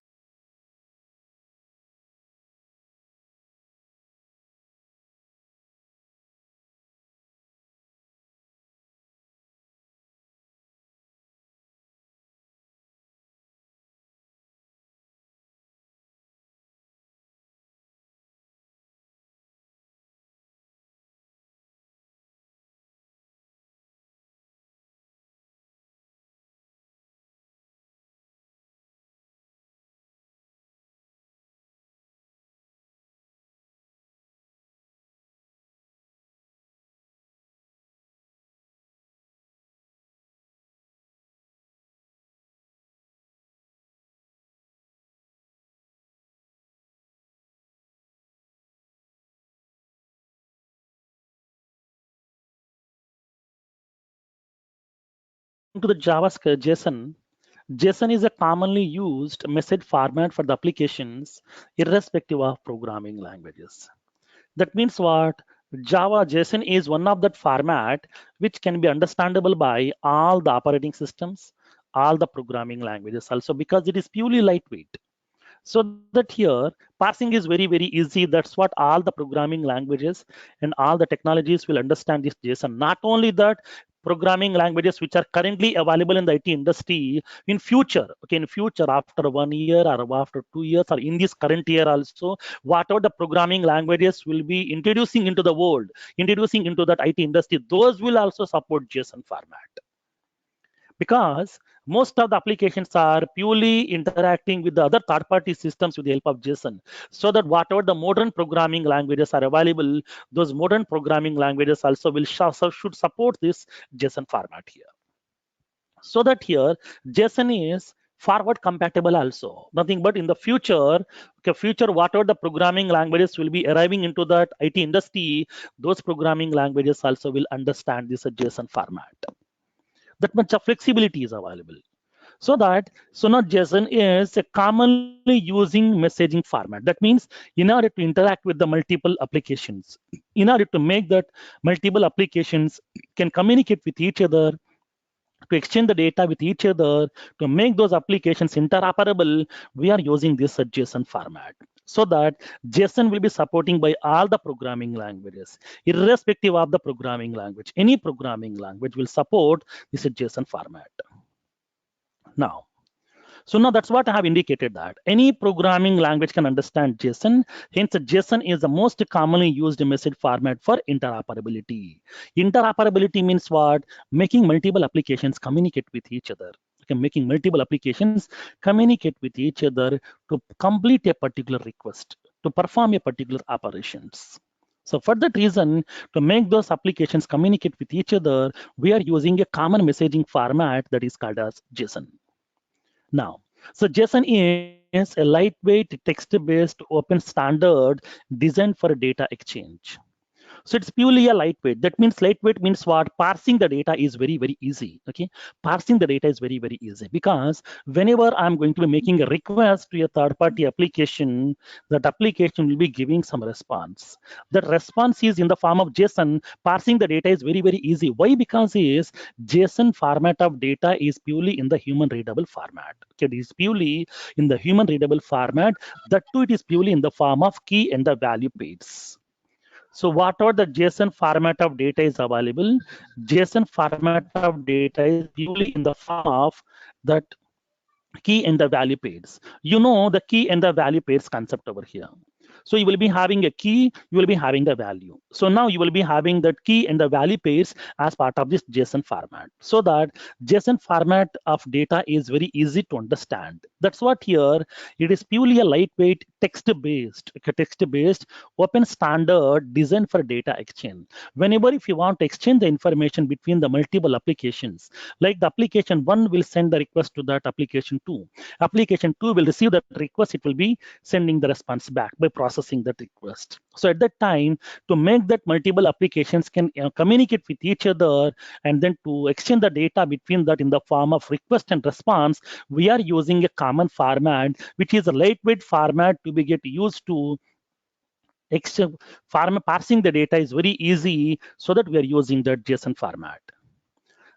To the JavaScript JSON, JSON is a commonly used message format for the applications irrespective of programming languages. That means what? Java JSON is one of that format which can be understandable by all the operating systems, all the programming languages also, because it is purely lightweight. So that here parsing is very, very easy. That's what all the programming languages and all the technologies will understand this JSON. Not only that, programming languages which are currently available in the IT industry in future, okay, in future after 1 year or after 2 years or in this current year also, whatever the programming languages will be introducing into the world, introducing into that IT industry, those will also support JSON format. Because most of the applications are purely interacting with the other third-party systems with the help of JSON. So that whatever the modern programming languages are available, those modern programming languages also will should support this JSON format here. So that here JSON is forward compatible also. Nothing but in the future, okay, whatever the programming languages will be arriving into that IT industry, those programming languages also will understand this JSON format. That much of flexibility is available. So now JSON is a commonly using messaging format. That means in order to interact with the multiple applications, in order to make that multiple applications can communicate with each other, to exchange the data with each other, to make those applications interoperable, we are using this JSON format. So that JSON will be supporting by all the programming languages, irrespective of the programming language. Any programming language will support this JSON format. Now, so now that's what I have indicated, that any programming language can understand JSON. Hence, JSON is the most commonly used message format for interoperability. Interoperability means what? Making multiple applications communicate with each other. Okay, making multiple applications communicate with each other to complete a particular request, to perform a particular operations. So for that reason, to make those applications communicate with each other, we are using a common messaging format that is called as JSON. Now, so JSON is a lightweight text-based open standard designed for data exchange. So it's purely a lightweight. That means lightweight means what? Parsing the data is very, very easy. Okay. Parsing the data is very, very easy because whenever I'm going to be making a request to a third-party application, that application will be giving some response. That response is in the form of JSON. Parsing the data is very, very easy. Why? Because is JSON format of data is purely in the human readable format. Okay, it is purely in the human readable format. That too, it is purely in the form of key and the value pairs. So whatever the JSON format of data is available, JSON format of data is purely in the form of that key and the value pairs. You know the key and the value pairs concept over here. So you will be having a key, you will be having the value. So now you will be having that key and the value pairs as part of this JSON format. So that JSON format of data is very easy to understand. That's what here, it is purely a lightweight text-based open standard designed for data exchange. Whenever if you want to exchange the information between the multiple applications, like the application 1 will send the request to that application 2. Application 2 will receive that request, it will be sending the response back by processing that request. So at that time, to make that multiple applications can communicate with each other and then to exchange the data between that in the form of request and response, we are using a common format, which is a lightweight format to be get used to parsing the data is very easy, so that we are using that JSON format.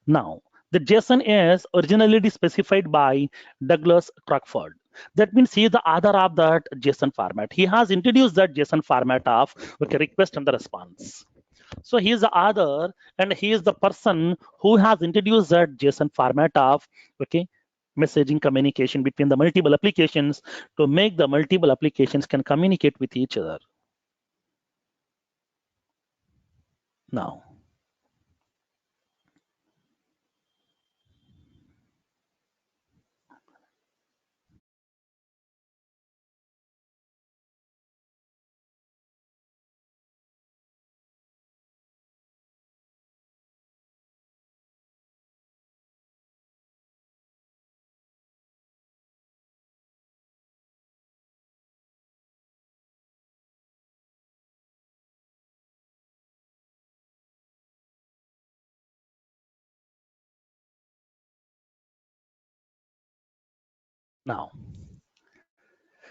Now, the JSON is originally specified by Douglas Crockford. That means he is the author of that JSON format. He has introduced that JSON format of request and the response. So he is the author and he is the person who has introduced that JSON format of messaging communication between the multiple applications to make the multiple applications can communicate with each other. Now,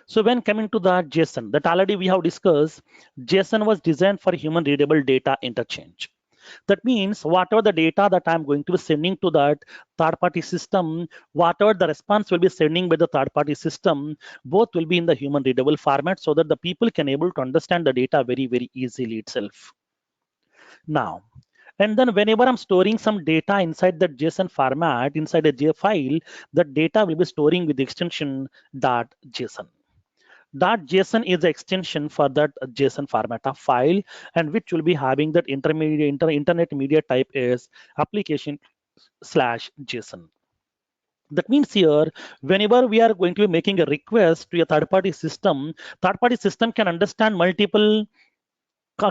so when coming to the JSON, that already we have discussed, JSON was designed for human readable data interchange. That means whatever the data that I'm going to be sending to that third-party system, whatever the response will be sending by the third-party system, both will be in the human readable format so that the people can able to understand the data very, very easily itself. Now, and then whenever I'm storing some data inside that JSON format, inside a J file, that data will be storing with the extension .json. .json is the extension for that JSON format of file, and which will be having that internet media type is application/JSON. That means here, whenever we are going to be making a request to a third-party system can understand multiple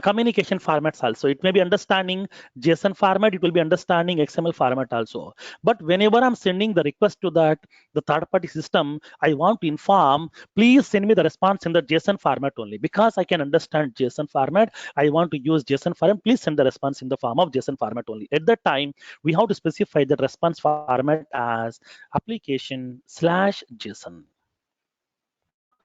communication formats also. It may be understanding JSON format, it will be understanding XML format also. But whenever I'm sending the request to the third-party system, I want to inform, please send me the response in the JSON format only. Because I can understand JSON format, I want to use JSON format, please send the response in the form of JSON format only. At that time, we have to specify the response format as application/JSON.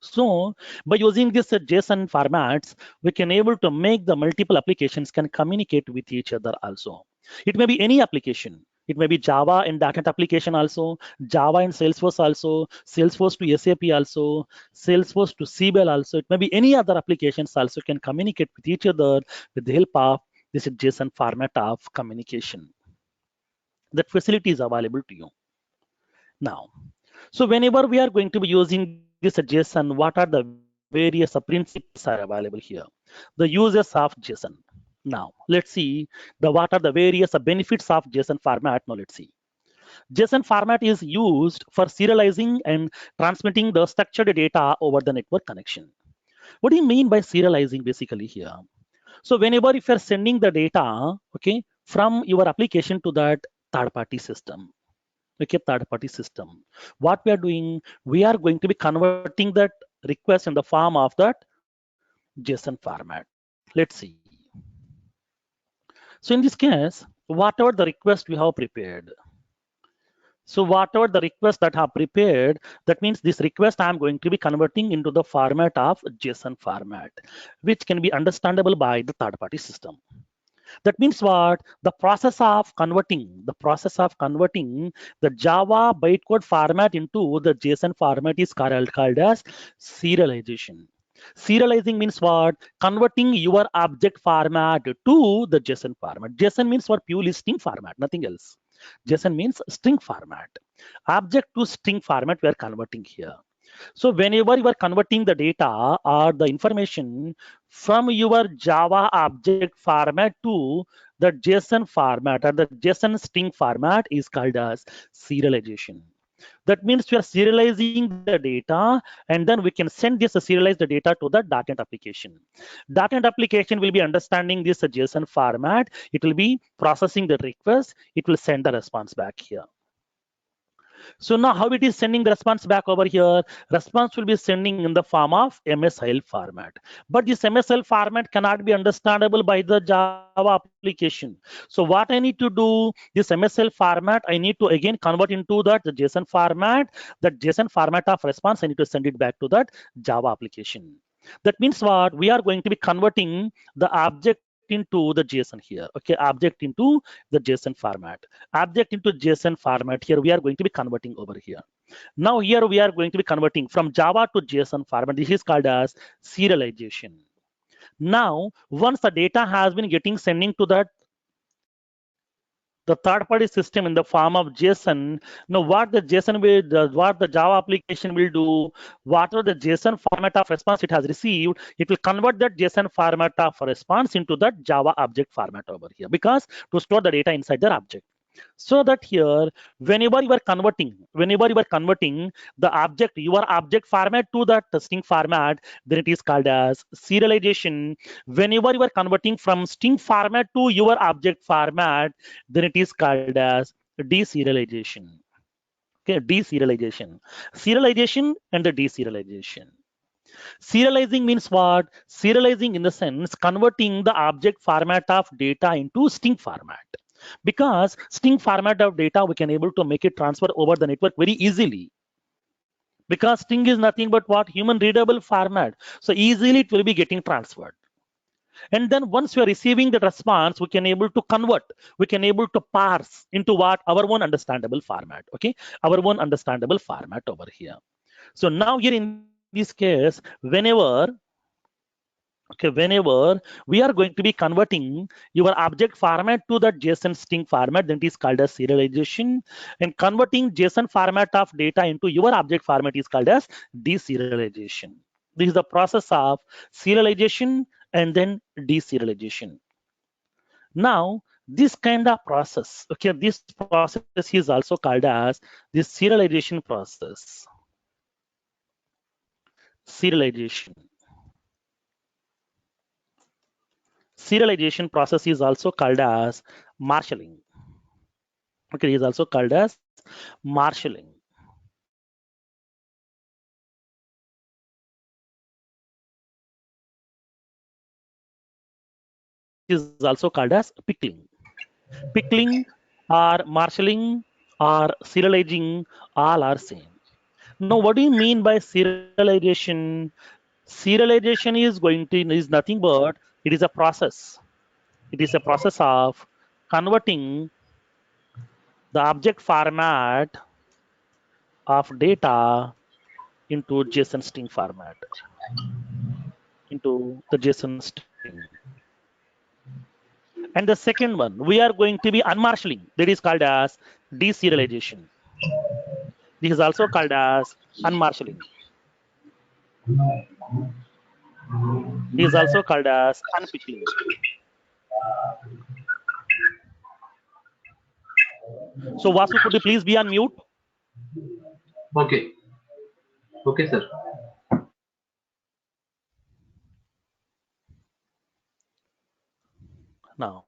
So by using this JSON formats, we can able to make the multiple applications can communicate with each other also. It may be any application. It may be Java and .NET application also, Java and Salesforce also, Salesforce to SAP also, Salesforce to CBEL also. It may be any other applications also can communicate with each other with the help of this JSON format of communication. That facility is available to you. Now, so whenever we are going to be using this JSON, what are the various principles are available here? The uses of JSON. Now, let's see what are the various benefits of JSON format. Now, let's see. JSON format is used for serializing and transmitting the structured data over the network connection. What do you mean by serializing basically here? So whenever if you're sending the data, okay, from your application to that third-party system, okay, third-party system, what we are doing, we are going to be converting that request in the form of that JSON format. Let's see. So in this case, whatever the request we have prepared, so whatever the request that I have prepared, that means this request I am going to be converting into the format of JSON format, which can be understandable by the third-party system. That means what? The process of converting the Java bytecode format into the JSON format is called as serialization. Serializing means what? Converting your object format to the JSON format. JSON means for purely string format, nothing else. JSON means string format. Object to string format we are converting here. So whenever you are converting the data or the information from your Java object format to the JSON format or the JSON string format is called as serialization. That means we are serializing the data and then we can send this serialized data to the .NET application. .NET application will be understanding this JSON format. It will be processing the request. It will send the response back here. So now how it is sending the response back over here? Response will be sending in the form of MSIL format. But this MSIL format cannot be understandable by the Java application. So what I need to do, this MSIL format, I need to again convert into that the JSON format. That JSON format of response, I need to send it back to that Java application. That means what? We are going to be converting the object into the JSON here. Okay, object into the JSON format. Object into JSON format here we are going to be converting over here. Now here we are going to be converting from Java to JSON format. This is called as serialization. Now once the data has been getting sending to that the third-party system in the form of JSON. Now, what the JSON will, what the Java application will do, whatever the JSON format of response it has received, it will convert that JSON format of response into that Java object format over here, because to store the data inside their object. So that here, whenever you are converting the object, your object format to that string format, then it is called as serialization. Whenever you are converting from string format to your object format, then it is called as deserialization. Okay, deserialization. Serialization and the deserialization. Serializing means what? Serializing in the sense converting the object format of data into string format. Because string format of data, we can able to make it transfer over the network very easily. Because string is nothing but what? Human readable format. So easily it will be getting transferred. And then once we are receiving the response, we can able to convert, we can able to parse into what? Our own understandable format. Okay, our own understandable format over here. So now here in this case, whenever we are going to be converting your object format to the JSON string format, then it is called as serialization. And converting JSON format of data into your object format is called as deserialization. This is the process of serialization and then deserialization. Now, this kind of process, okay, this process is also called as the serialization process. Serialization. Serialization process is also called as marshalling. Okay, it is also called as marshalling. It is also called as pickling. Pickling or marshalling or serializing all are same. Now, what do you mean by serialization? Serialization is nothing but it is a process. It is a process of converting the object format of data into JSON string format, into the JSON string. And the second one, we are going to be unmarshalling. That is called as deserialization. This is also called as unmarshalling. This is also called as unpickling. So Vasu, could you please be on mute? Okay. Okay, sir. . 。 . 。 . 。 . 。 . 。 . . . . . . . . . . . . . . . . . . . . . . . . . . . . . . . . . 。 So Vasu, could you please be on mute? Now,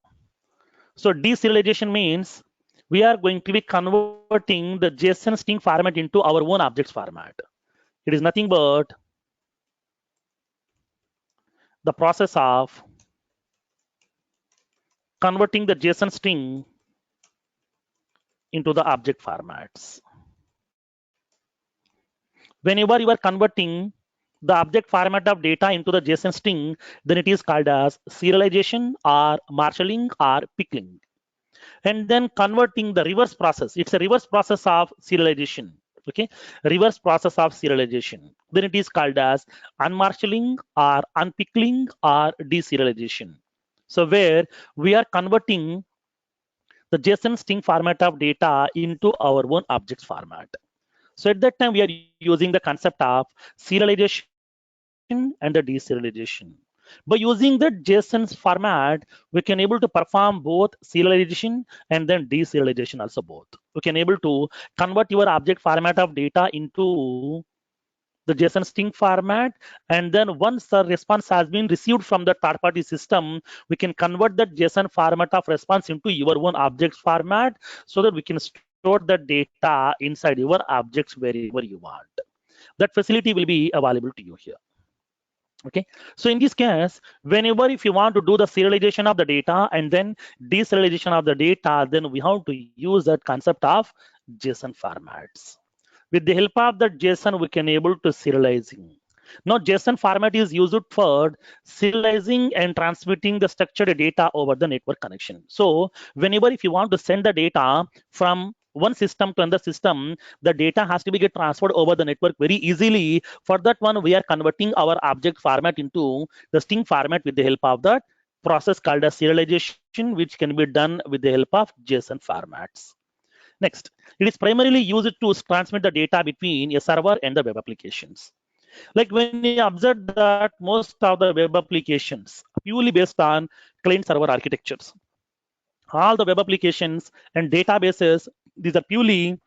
so deserialization means we are going to be converting the JSON string format into our own objects format. It is nothing but the process of converting the JSON string into the object formats. Whenever you are converting the object format of data into the JSON string, then it is called as serialization or marshalling or pickling. And then converting the reverse process, it's a reverse process of serialization. Okay, reverse process of serialization, then it is called as unmarshalling or unpickling or deserialization. So where we are converting the JSON string format of data into our own objects format. So at that time we are using the concept of serialization and the deserialization. By using the JSON format, we can able to perform both serialization and then deserialization also both. We can able to convert your object format of data into the JSON string format, and then once the response has been received from the third-party system, we can convert that JSON format of response into your own objects format so that we can store the data inside your objects wherever you want. That facility will be available to you here. Okay, so in this case, whenever if you want to do the serialization of the data and then deserialization of the data, then we have to use that concept of JSON formats. With the help of that JSON, we can able to serializing. Now, JSON format is used for serializing and transmitting the structured data over the network connection. So whenever if you want to send the data from one system to another system, the data has to be get transferred over the network very easily. For that one, we are converting our object format into the string format with the help of that process called as serialization, which can be done with the help of JSON formats. Next, it is primarily used to transmit the data between a server and the web applications. Like when you observe that most of the web applications are purely based on client server architectures. All the web applications and databases, these are purely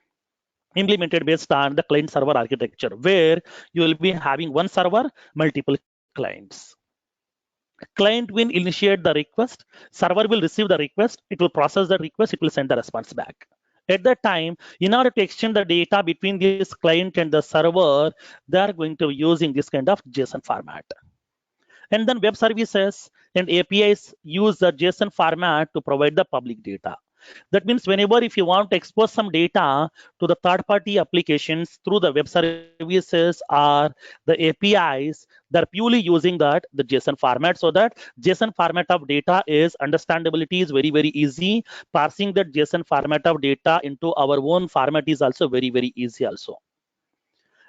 implemented based on the client server architecture, where you will be having one server, multiple clients. Client will initiate the request, server will receive the request, it will process the request, it will send the response back. At that time, in order to exchange the data between this client and the server, they are going to be using this kind of JSON format. And then web services and APIs use the JSON format to provide the public data. That means whenever if you want to expose some data to the third-party applications through the web services or the APIs, they're purely using that the JSON format, so that JSON format of data is understandability is very, very easy. Parsing that JSON format of data into our own format is also very, very easy also.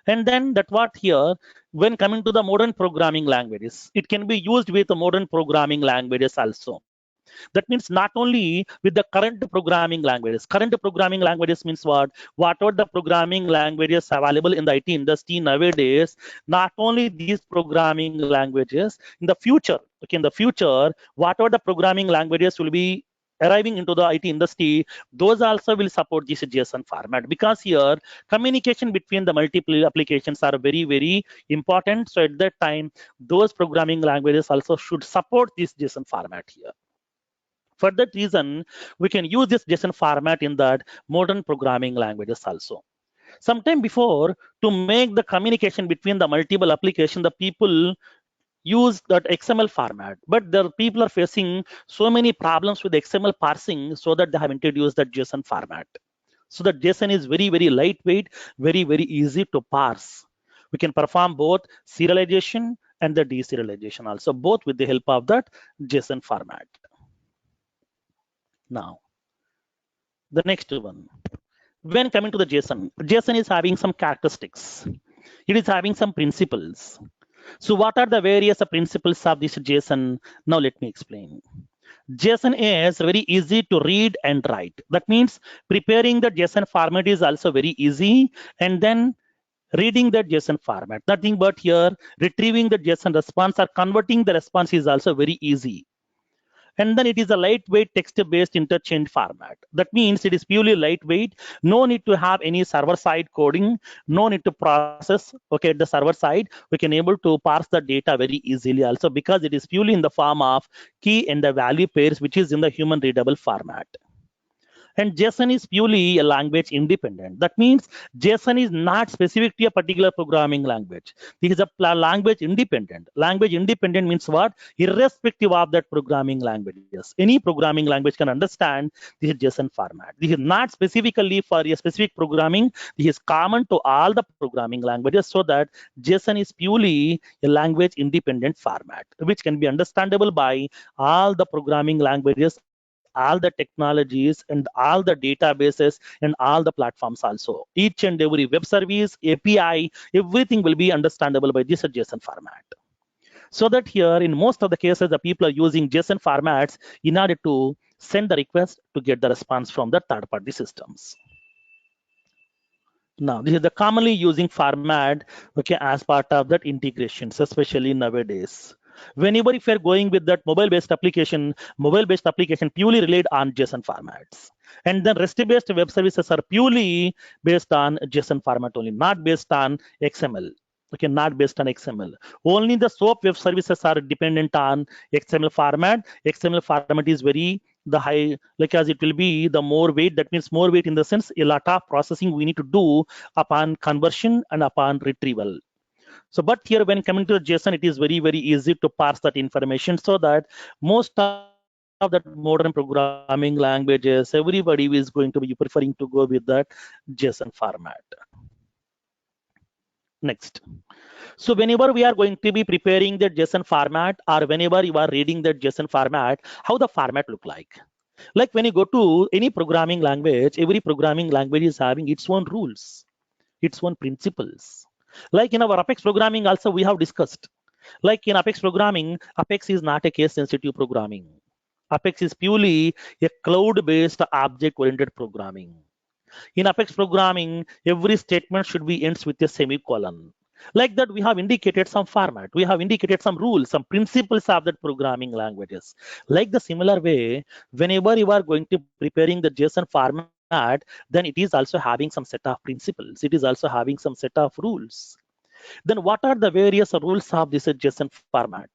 And then that what here, when coming to the modern programming languages, it can be used with the modern programming languages also. That means not only with the current programming languages. Current programming languages means what? Whatever the programming languages available in the IT industry nowadays, not only these programming languages, in the future, okay, in the future, whatever the programming languages will be arriving into the IT industry, those also will support this JSON format, because here communication between the multiple applications are very, very important. So at that time, those programming languages also should support this JSON format here. For that reason, we can use this JSON format in that modern programming languages also. Sometime before, to make the communication between the multiple applications, the people use that XML format, but the people are facing so many problems with XML parsing, so that they have introduced that JSON format. So that JSON is very, very lightweight, very, very easy to parse. We can perform both serialization and the deserialization also, both with the help of that JSON format. Now, the next one. When coming to the JSON, JSON is having some characteristics. It is having some principles. So what are the various principles of this JSON? Now let me explain. JSON is very easy to read and write. That means preparing the JSON format is also very easy, and then reading the JSON format. Nothing but here retrieving the JSON response or converting the response is also very easy. And then it is a lightweight text-based interchange format. That means it is purely lightweight. No need to have any server-side coding. No need to process. Okay, at the server side, we can able to parse the data very easily also, because it is purely in the form of key and the value pairs, which is in the human readable format. And JSON is purely a language independent. That means JSON is not specific to a particular programming language. This is a language independent. Language independent means what? Irrespective of that programming languages. Any programming language can understand this is JSON format. This is not specifically for a specific programming. This is common to all the programming languages, so that JSON is purely a language independent format, which can be understandable by all the programming languages, all the technologies, and all the databases, and all the platforms also. Each and every web service, API, everything will be understandable by this JSON format. So that here, in most of the cases, the people are using JSON formats in order to send the request to get the response from the third-party systems. Now, this is the commonly using format, okay, as part of that integrations, especially nowadays. Whenever if you're going with that mobile-based application purely relied on JSON formats. And then REST-based web services are purely based on JSON format only, not based on XML. Okay, not based on XML. Only the SOAP web services are dependent on XML format. XML format is very the high, like as it will be the more weight. That means more weight in the sense a lot of processing we need to do upon conversion and upon retrieval. So, but here when coming to the JSON, it is very, very easy to parse that information, so that most of that modern programming languages, everybody is going to be preferring to go with that JSON format. Next. So whenever we are going to be preparing the JSON format, or whenever you are reading the JSON format, how the format look like? Like when you go to any programming language, every programming language is having its own rules, its own principles. Like in our Apex programming also we have discussed. Like in Apex programming, Apex is not a case-sensitive programming. Apex is purely a cloud-based object-oriented programming. In Apex programming, every statement should be ends with a semicolon. Like that, we have indicated some format. We have indicated some rules, some principles of that programming languages. Like the similar way, whenever you are going to preparing the JSON format, then it is also having some set of principles. It is also having some set of rules. Then what are the various rules of this JSON format?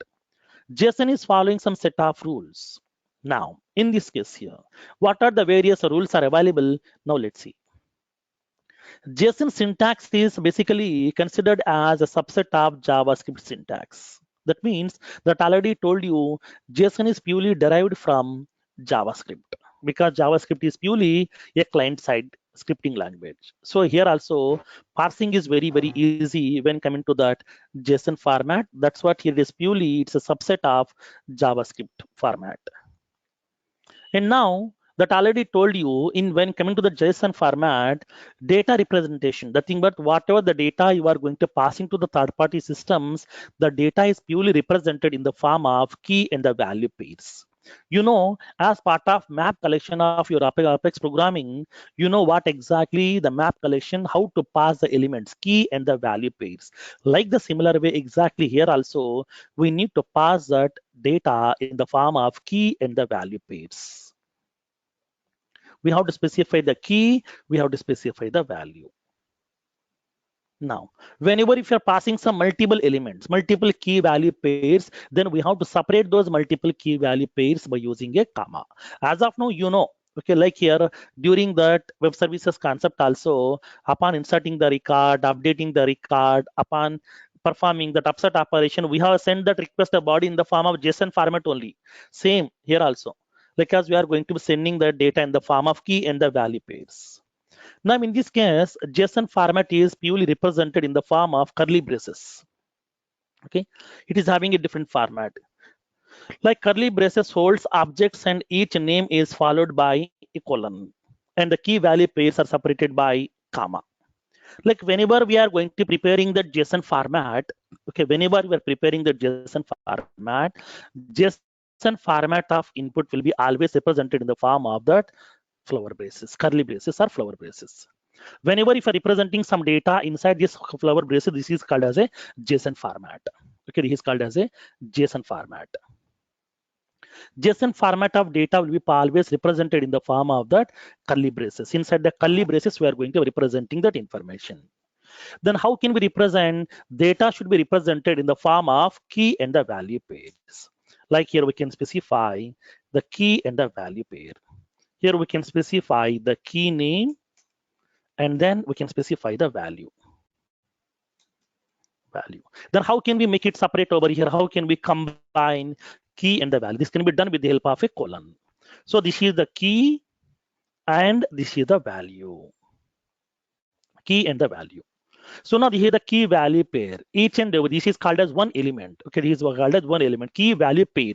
JSON is following some set of rules. Now, in this case here, what are the various rules are available? Now let's see. JSON syntax is basically considered as a subset of JavaScript syntax. That means that I already told you JSON is purely derived from JavaScript, because JavaScript is purely a client-side scripting language. So here also parsing is very, very easy when coming to that JSON format. That's what here it is purely, it's a subset of JavaScript format. And now that I already told you, in when coming to the JSON format, data representation, the thing, but whatever the data you are going to pass into the third-party systems, the data is purely represented in the form of key and the value pairs. You know, as part of map collection of your Apex programming, you know what exactly the map collection, how to pass the elements, key and the value pairs. Like the similar way, exactly here also, we need to pass that data in the form of key and the value pairs. We have to specify the key, we have to specify the value. Now, whenever if you're passing some multiple elements, multiple key value pairs, then we have to separate those multiple key value pairs by using a comma. As of now, you know, okay, like here, during that web services concept also, upon inserting the record, updating the record, upon performing that upset operation, we have sent that request a body in the form of JSON format only. Same here also, because we are going to be sending the data in the form of key and the value pairs. Now, in this case, JSON format is purely represented in the form of curly braces. Okay, it is having a different format. Like curly braces holds objects and each name is followed by a colon, and the key value pairs are separated by comma. Like whenever we are going to preparing the JSON format, okay, whenever we are preparing the JSON format of input will be always represented in the form of that flower braces, curly braces or flower braces. Whenever if you are representing some data inside this flower braces, this is called as a JSON format. Okay, this is called as a JSON format. JSON format of data will be always represented in the form of that curly braces. Inside the curly braces, we are going to be representing that information. Then how can we represent? Data should be represented in the form of key and the value pairs. Like here we can specify the key and the value pair. Here we can specify the key name, and then we can specify the value. Then how can we make it separate over here? How can we combine key and the value? This can be done with the help of a colon. So this is the key and this is the value. Key and the value. So now here the key value pair. Each and every, this is called as one element. Okay, this is called as one element, key value pair.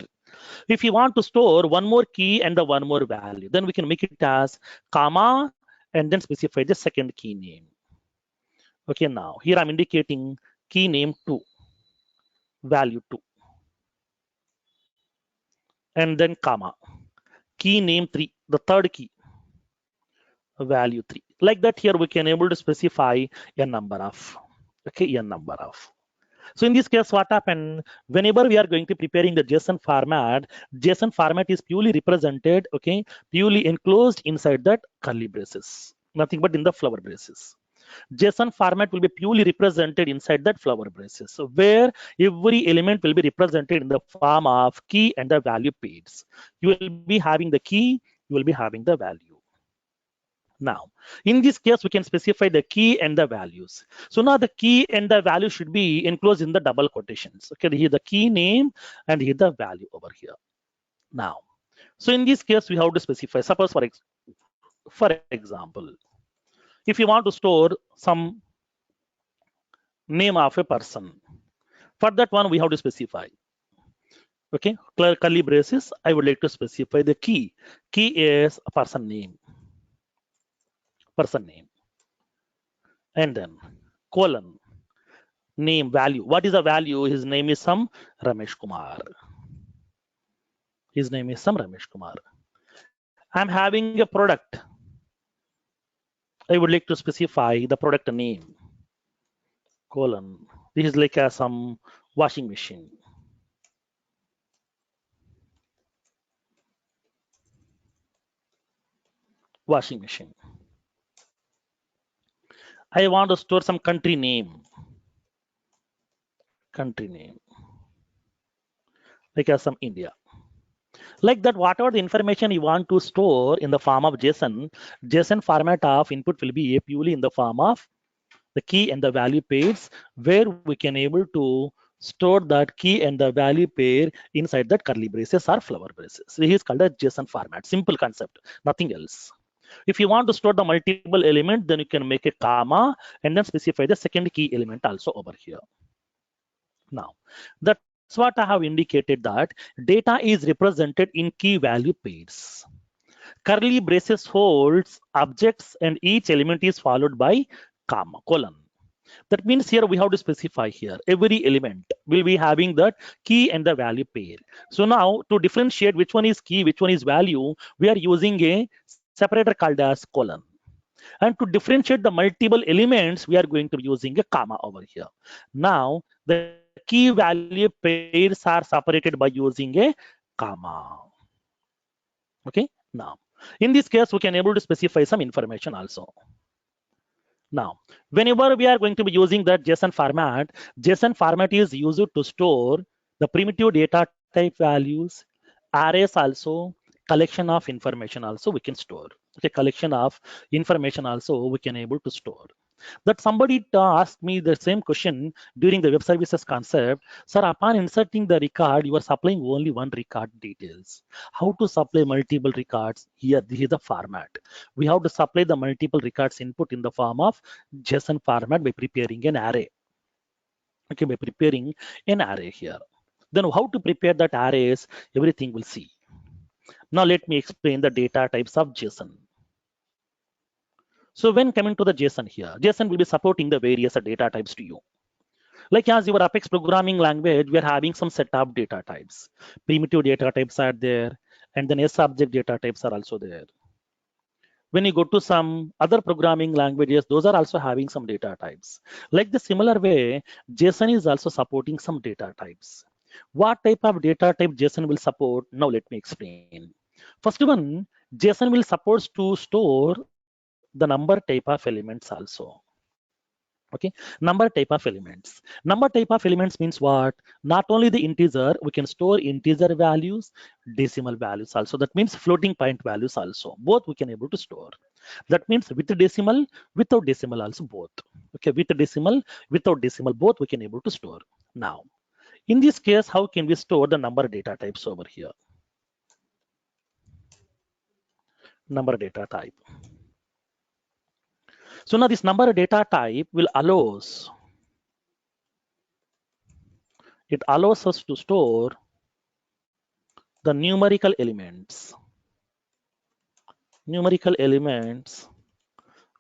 If you want to store one more key and the one more value, then we can make it as comma and then specify the second key name. Okay, now here I'm indicating key name 2, value 2, and then comma, key name 3, the third key, value 3. Like that, here we can able to specify a number of, okay, a number of. So in this case, what happened? Whenever we are going to preparing the JSON format is purely represented, okay, purely enclosed inside that curly braces, nothing but in the flower braces. JSON format will be purely represented inside that flower braces. So where every element will be represented in the form of key and the value pairs. You will be having the key, you will be having the value. Now, in this case, we can specify the key and the values. So now the key and the value should be enclosed in the double quotations. Okay, here the key name and here the value over here. Now, so in this case, we have to specify, suppose for example, if you want to store some name of a person, for that one we have to specify. Okay, curly braces, I would like to specify the key. Key is a person name. And then colon, name, value. What is the value? His name is some Ramesh Kumar. His name is some Ramesh Kumar. I'm having a product. I would like to specify the product name, colon. This is like some washing machine. Washing machine. I want to store some country name. Country name. Like some India. Like that, whatever the information you want to store in the form of JSON format of input will be purely in the form of the key and the value pairs, where we can able to store that key and the value pair inside that curly braces or flower braces. This is called a JSON format. Simple concept, nothing else. If you want to store the multiple element, then you can make a comma and then specify the second key element also over here. Now, that's what I have indicated, that data is represented in key value pairs. Curly braces holds objects and each element is followed by comma, colon. That means here we have to specify here every element will be having that key and the value pair. So now to differentiate which one is key, which one is value, we are using a separator called as colon. And to differentiate the multiple elements, we are going to be using a comma over here. Now the key value pairs are separated by using a comma. Okay, now in this case we can able to specify some information also. Now, whenever we are going to be using that JSON format is used to store the primitive data type values, arrays also, collection of information also we can store. Okay, collection of information also we can able to store. That somebody asked me the same question during the web services concept. Sir, upon inserting the record, you are supplying only one record details. How to supply multiple records? Here, this is the format. We have to supply the multiple records input in the form of JSON format by preparing an array. Okay, by preparing an array here. Then how to prepare that arrays, everything we'll see. Now let me explain the data types of JSON. So when coming to the JSON here, JSON will be supporting the various data types to you. Like as your Apex programming language, we are having some set of data types. Primitive data types are there, and then S-object data types are also there. When you go to some other programming languages, those are also having some data types. Like the similar way, JSON is also supporting some data types. What type of data type JSON will support? Now let me explain. First one, JSON will support to store the number type of elements also. Okay, number type of elements. Number type of elements means what? Not only the integer, we can store integer values, decimal values also. That means floating point values also. Both we can able to store. That means with the decimal, without decimal also both. Okay, with the decimal, without decimal, both we can able to store. Now, in this case, how can we store the number data types over here? Number data type. So now this number data type will allows us to store the numerical elements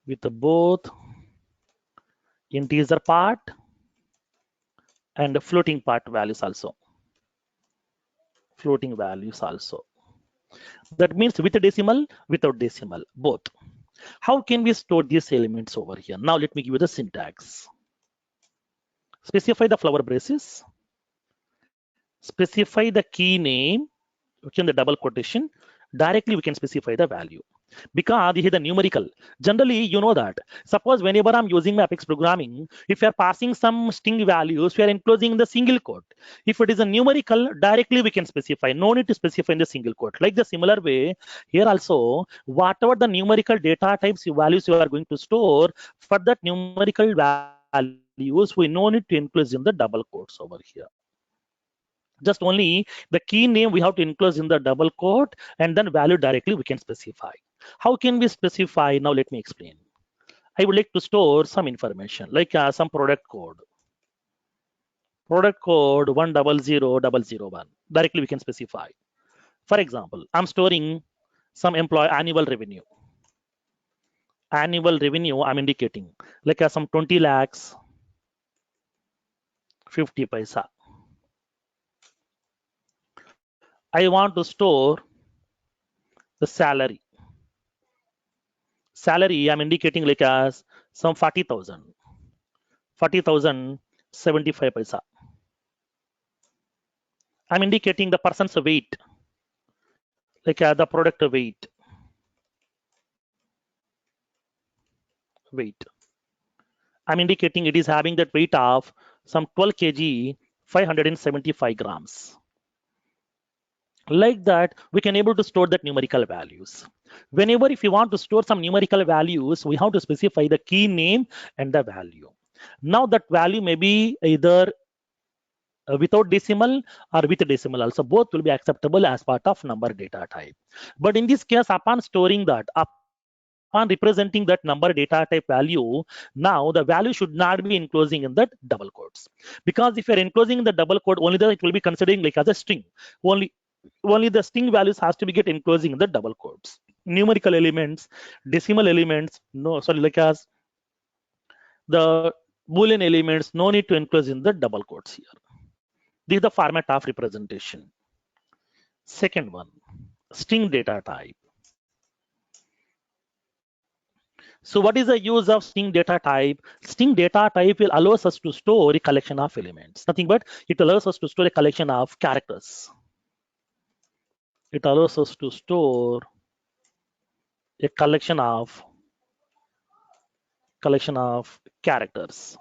with both integer part and floating part values also. Floating values also. That means with a decimal, without decimal, both. How can we store these elements over here? Now let me give you the syntax. Specify the flower braces. Specify the key name, okay, in the double quotation. Directly we can specify the value. Because this is the numerical. Generally, you know that. Suppose whenever I'm using my Apex programming, if you are passing some string values, we are enclosing the single quote. If it is a numerical, directly we can specify. No need to specify in the single quote. Like the similar way, here also, whatever the numerical data types values you are going to store, for that numerical values, we no need to enclose in the double quotes over here. Just only the key name we have to enclose in the double quote, and then value directly we can specify. How can we specify? Now let me explain. I would like to store some information like some product code. Product code 100001. Directly we can specify. For example, I'm storing some employee annual revenue. Annual revenue I'm indicating like some 20 lakhs 50 paisa. I want to store the salary. Salary I'm indicating like as some 40,000. 40,000 75 paisa. I'm indicating the person's weight, like the product weight. I'm indicating it is having that weight of some 12 kg, 575 grams. Like that, we can able to store that numerical values. Whenever if you want to store some numerical values, we have to specify the key name and the value. Now that value may be either without decimal or with decimal also. Both will be acceptable as part of number data type. But in this case, upon storing that, upon representing that number data type value, now the value should not be enclosing in that double quotes. Because if you're enclosing in the double quote, only that it will be considering like as a string. Only the string values has to be get enclosing in the double quotes. Numerical elements, decimal elements, no, sorry, like as the Boolean elements, no need to enclose in the double quotes here. This is the format of representation. Second one, string data type. So what is the use of string data type? String data type will allow us to store a collection of elements. Nothing but it allows us to store a collection of characters. It allows us to store a collection of characters.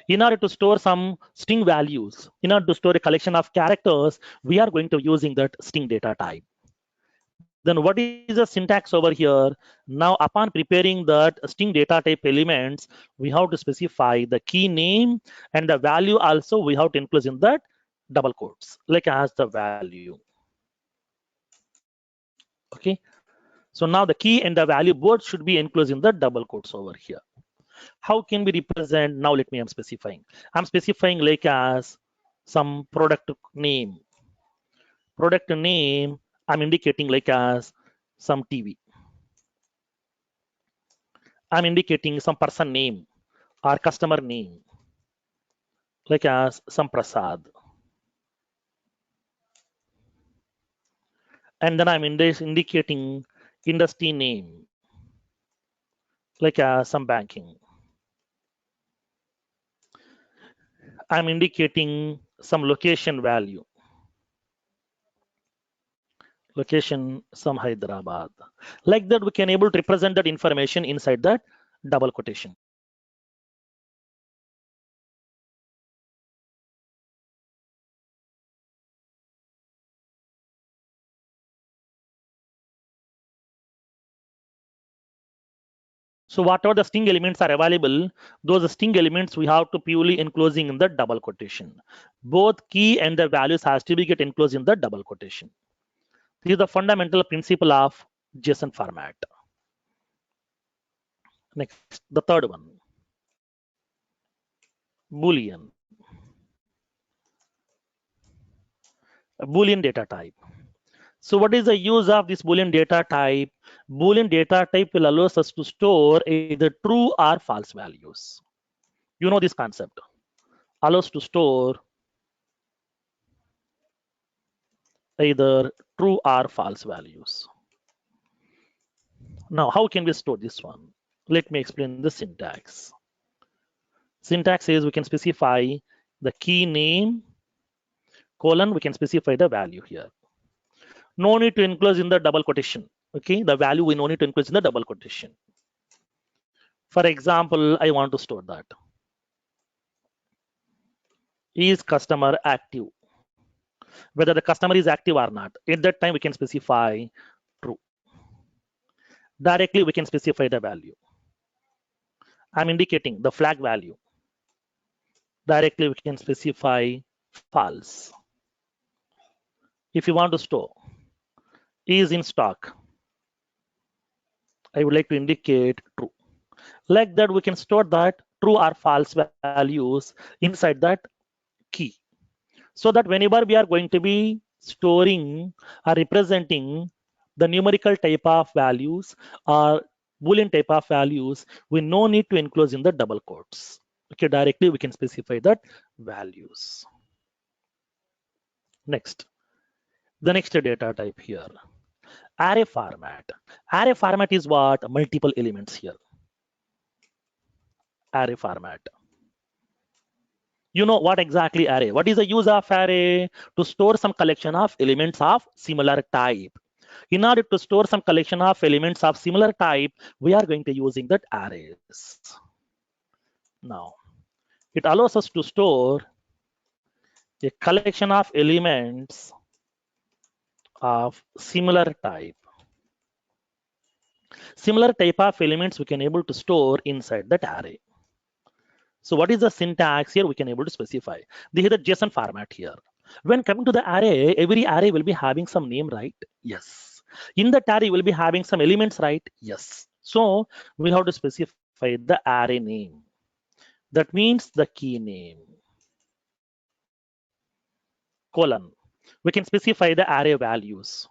In order to store some string values, in order to store a collection of characters, we are going to using that string data type. Then what is the syntax over here? Now, upon preparing that string data type elements, we have to specify the key name and the value also we have to enclose in that double quotes, like as the value. Okay. So now the key and the value both should be enclosed in the double quotes over here. How can we represent? Now let me, I'm specifying like as some product name. Product name, I'm indicating like as some TV. I'm indicating some person name or customer name, like as some Prasad. And then I'm indicating industry name, like as some banking. I'm indicating some location value, location some Hyderabad. Like that, we can able to represent that information inside that double quotation. So whatever the string elements are available, those string elements we have to purely enclosing in the double quotation. Both key and the values has to be get enclosed in the double quotation. This is the fundamental principle of JSON format. Next, the third one, Boolean. A Boolean data type. So what is the use of this Boolean data type? Boolean data type will allow us to store either true or false values. You know this concept. Allows to store either true or false values. Now, how can we store this one? Let me explain the syntax. Syntax is we can specify the key name, colon, we can specify the value here. No need to enclose in the double quotation. Okay, the value we no need to enclose in the double quotation. For example, I want to store that. Is customer active? Whether the customer is active or not. At that time, we can specify true. Directly, we can specify the value. I'm indicating the flag value. Directly, we can specify false. If you want to store, is in stock, I would like to indicate true. Like that, we can store that true or false values inside that key. So that whenever we are going to be storing or representing the numerical type of values or Boolean type of values, we no need to enclose in the double quotes. Okay, directly we can specify that values. Next, the next data type here, array format. Array format is what? Multiple elements here. Array format. You know what exactly array? What is the use of array? To store some collection of elements of similar type. In order to store some collection of elements of similar type, we are going to using that arrays. Now, it allows us to store a collection of elements of similar type. Similar type of elements we can able to store inside that array. So what is the syntax here? We can able to specify. This is the JSON format here. When coming to the array, every array will be having some name, right? Yes. In that array, will be having some elements, right? Yes. So we have to specify the array name. That means the key name. Colon. We can specify the array values.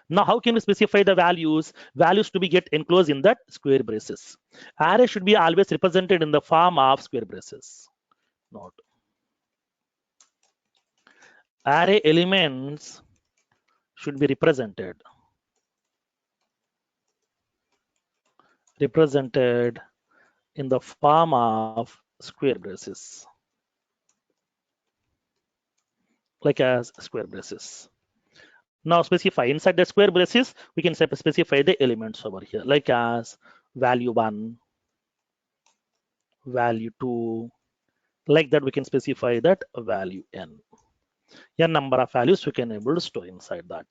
Now, how can we specify the values? Values to be get enclosed in that square braces. Array should be always represented in the form of square braces. Note. Array elements should be represented in the form of square braces, like as square braces. Now specify inside the square braces, we can specify the elements over here, like as value 1, value 2, like that we can specify that value n. N number of values we can able to store inside that.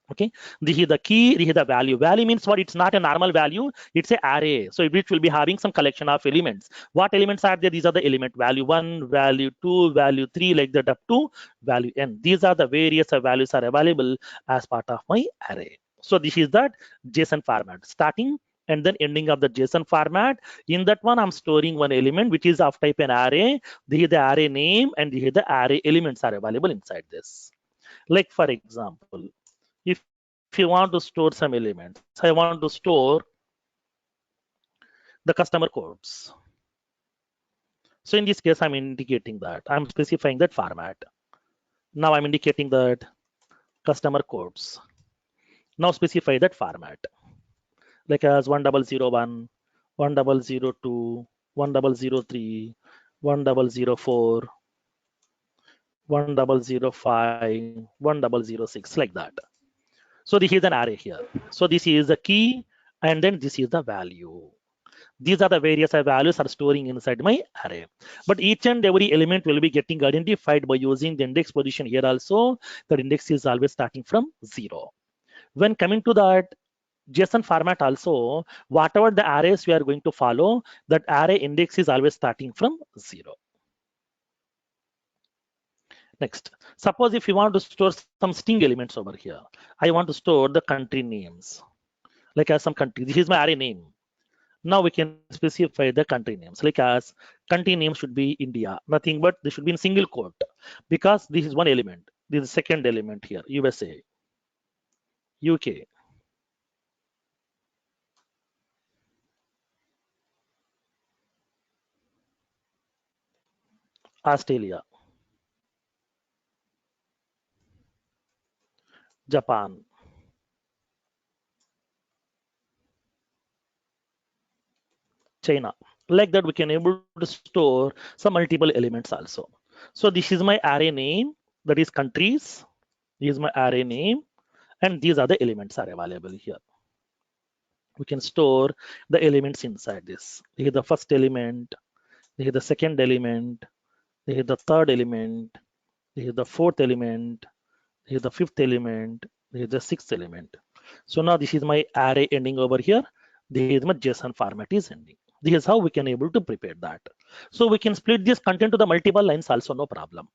Okay, this is the key, this is the value. Value means what? It's not a normal value, it's an array. So it will be having some collection of elements. What elements are there? These are the element value 1, value 2, value 3, like that up to value n. These are the various values are available as part of my array. So this is that JSON format, starting and then ending of the JSON format. In that one, I'm storing one element which is of type an array. This is the array name and this is the array elements are available inside this. Like for example, if you want to store some elements, I want to store the customer codes. So in this case, I'm indicating that I'm specifying that format. Now I'm indicating that customer codes. Now specify that format, like as 1001, 1002, 1003, 1004, 1005, 1006, like that. So this is an array here. So this is the key, and then this is the value. These are the various values are storing inside my array. But each and every element will be getting identified by using the index position here also. The index is always starting from 0. When coming to that JSON format also, whatever the arrays we are going to follow, that array index is always starting from 0. Next, suppose if you want to store some string elements over here, I want to store the country names, like as some country. This is my array name. Now we can specify the country names, like as country name should be India, nothing but this should be in single quote, because this is one element. This is the second element here, USA, UK, Australia, Japan, China. Like that, we can able to store some multiple elements also. So this is my array name, that is countries. This is my array name, and these are the elements are available here. We can store the elements inside this. This is the first element. This is the second element. This is the third element. This is the fourth element. This is the fifth element. This is the sixth element. So now this is my array ending over here. This is my JSON format is ending. This is how we can able to prepare that. So we can split this content to the multiple lines also, no problem.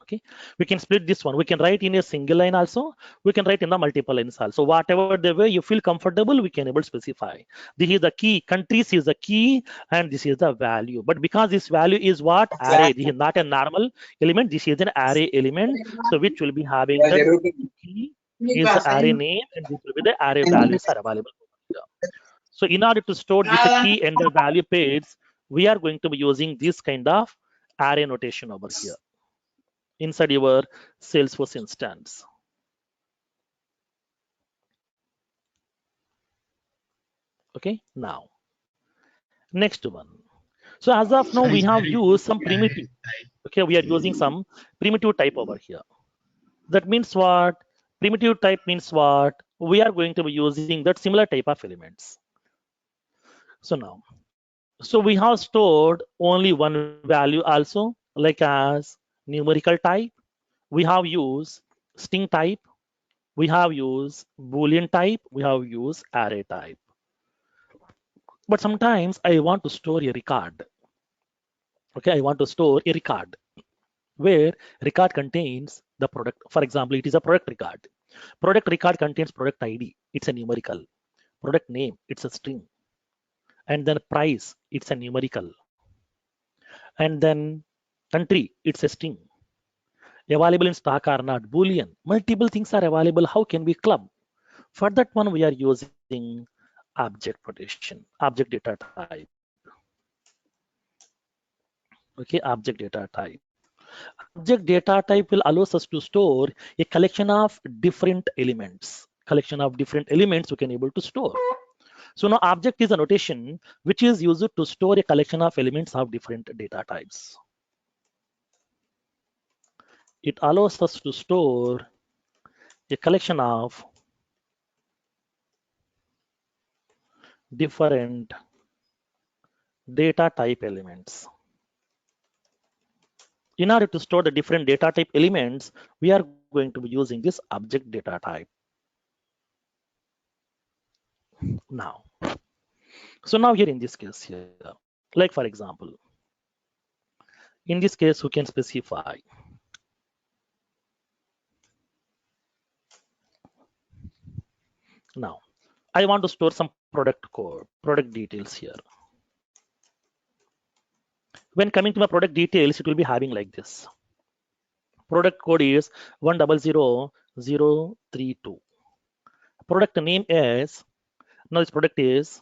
Okay, we can split this one. We can write in a single line also. We can write in the multiple lines also. Whatever the way you feel comfortable, we can able to specify. This is the key. Countries is the key, and this is the value. But because this value is what array, this is not a normal element. This is an array element. So which will be having the key is the array name, and this will be the array values are available. So in order to store this key and the value pairs, we are going to be using this kind of array notation over here inside your Salesforce instance. Okay, now next one. So as of now, we have used some primitive. Okay, we are using some primitive type over here. That means what? Primitive type means what? We are going to be using that similar type of elements. So now, so we have stored only one value also, like as numerical type. We have used string type. We have used Boolean type. We have used array type. But sometimes I want to store a record. Okay, I want to store a record where record contains the product. For example, it is a product record. Product record contains product ID. It's a numerical. Product name, it's a string. And then price, it's a numerical. And then country, it's a string. Available in stock or not, Boolean. Multiple things are available. How can we club? For that one, we are using object protection, object data type. Okay, object data type. Object data type will allow us to store a collection of different elements. Collection of different elements we can able to store. So now object is a notation which is used to store a collection of elements of different data types. It allows us to store a collection of different data type elements. In order to store the different data type elements, we are going to be using this object data type. Now, so now here in this case here, like for example, in this case, we can specify now I want to store some product code, product details here. When coming to my product details, it will be having like this. Product code is 100032. Product name is, now this product is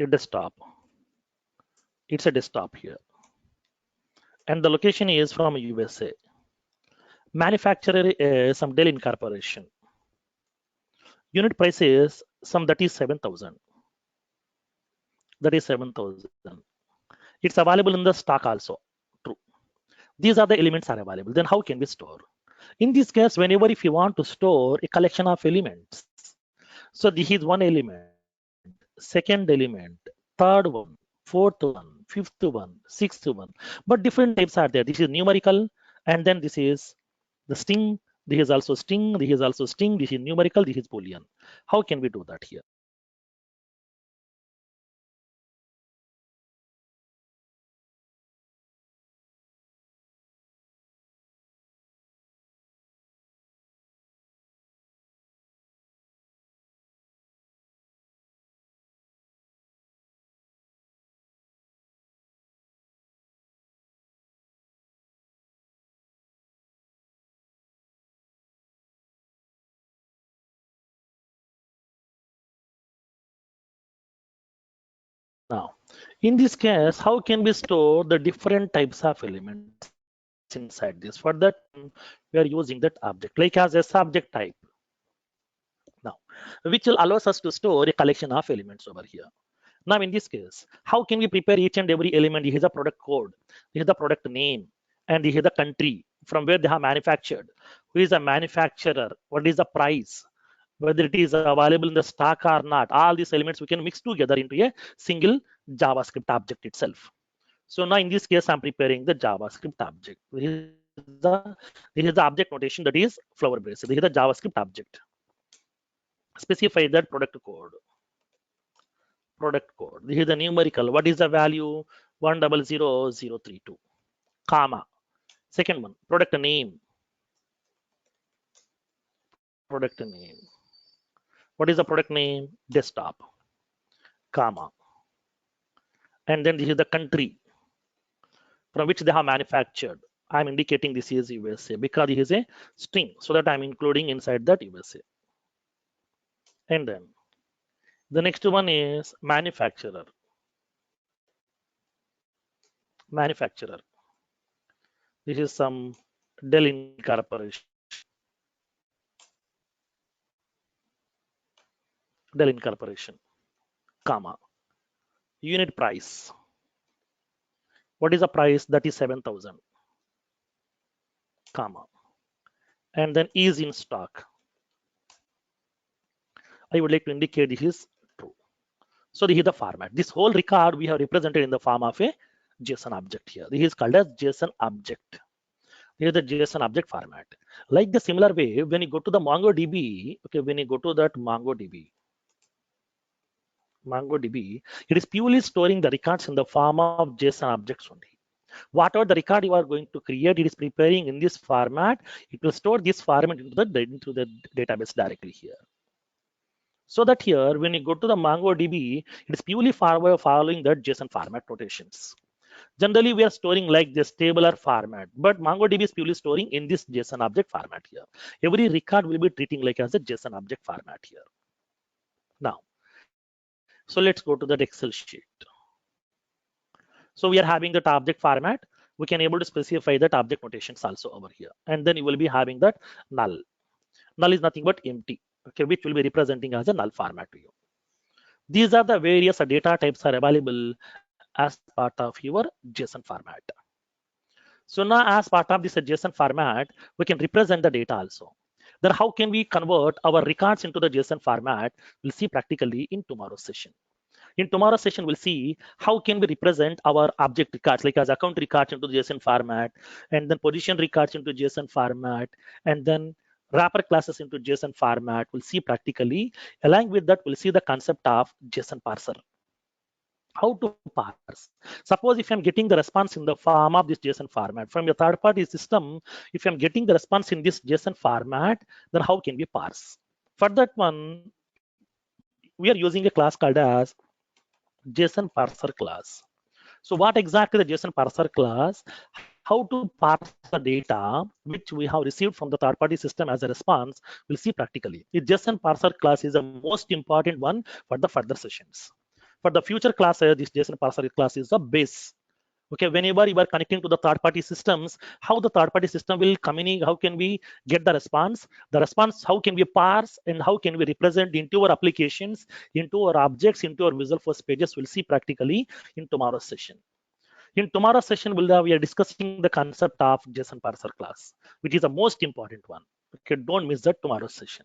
a desktop. It's a desktop here. And the location is from USA. Manufacturer is some Dell Incorporation. Unit price is some that is 7,000. That is 7,000. It's available in the stock also. True. These are the elements are available. Then how can we store? In this case, whenever if you want to store a collection of elements, so this is one element, second element, third one, fourth one, fifth one, sixth one, but different types are there. This is numerical, and then this is the string. This is also string. This is also string. This is numerical. This is Boolean. How can we do that here? Now, in this case, how can we store the different types of elements inside this? For that, we are using that object, like as a subject type. Now, which will allows us to store a collection of elements over here. Now, in this case, how can we prepare each and every element? Here is the product code, here is the product name, and here is the country from where they have manufactured. Who is the manufacturer? What is the price? Whether it is available in the stock or not. All these elements we can mix together into a single JavaScript object itself. So now in this case, I'm preparing the JavaScript object. This is the object notation, that is flower brace. This is the JavaScript object. Specify that product code. Product code. This is the numerical. What is the value? 100032, comma. Second one, product name. Product name. What is the product name? Desktop, comma. And then this is the country from which they have manufactured. I'm indicating this is USA because it is a string, so that I'm including inside that USA. And then the next one is manufacturer. Manufacturer. This is some Dell Incorporation. Dell Incorporation, comma. Unit price. What is the price? That is 7,000, comma. And then is in stock. I would like to indicate this is true. So this is the format. This whole record we have represented in the form of a JSON object here. This is called as JSON object. Here is the JSON object format. Like the similar way, when you go to the MongoDB, okay, when you go to that MongoDB, it is purely storing the records in the form of JSON objects only. Whatever the record you are going to create, it is preparing in this format. It will store this format into the database directly here. So that here, when you go to the MongoDB, it is purely following the JSON format notations. Generally, we are storing like this tabular format, but MongoDB is purely storing in this JSON object format here. Every record will be treating like as a JSON object format here. Now, so let's go to that Excel sheet. So we are having that object format. We can able to specify that object notations also over here. And then you will be having that null. Null is nothing but empty, okay, which will be representing as a null format to you. These are the various data types are available as part of your JSON format. So now as part of this JSON format, we can represent the data also. Then how can we convert our records into the JSON format? We'll see practically in tomorrow's session. In tomorrow's session, we'll see how can we represent our object records, like as account records into the JSON format, and then position records into JSON format, and then wrapper classes into JSON format. We'll see practically. Along with that, we'll see the concept of JSON parser. How to parse. Suppose if I'm getting the response in the form of this JSON format from your third-party system, if I'm getting the response in this JSON format, then how can we parse? For that one, we are using a class called as JSON parser class. So what exactly the JSON parser class? How to parse the data which we have received from the third-party system as a response, we'll see practically. The JSON parser class is the most important one for the further sessions. For the future classes, this JSON parser class is the base. Okay, whenever you are connecting to the third-party systems, how the third-party system will communicate, how can we get the response? The response, how can we parse and how can we represent into our applications, into our objects, into our Visual Force pages, we'll see practically in tomorrow's session. In tomorrow's session, we are discussing the concept of JSON parser class, which is the most important one. Okay, don't miss that tomorrow's session.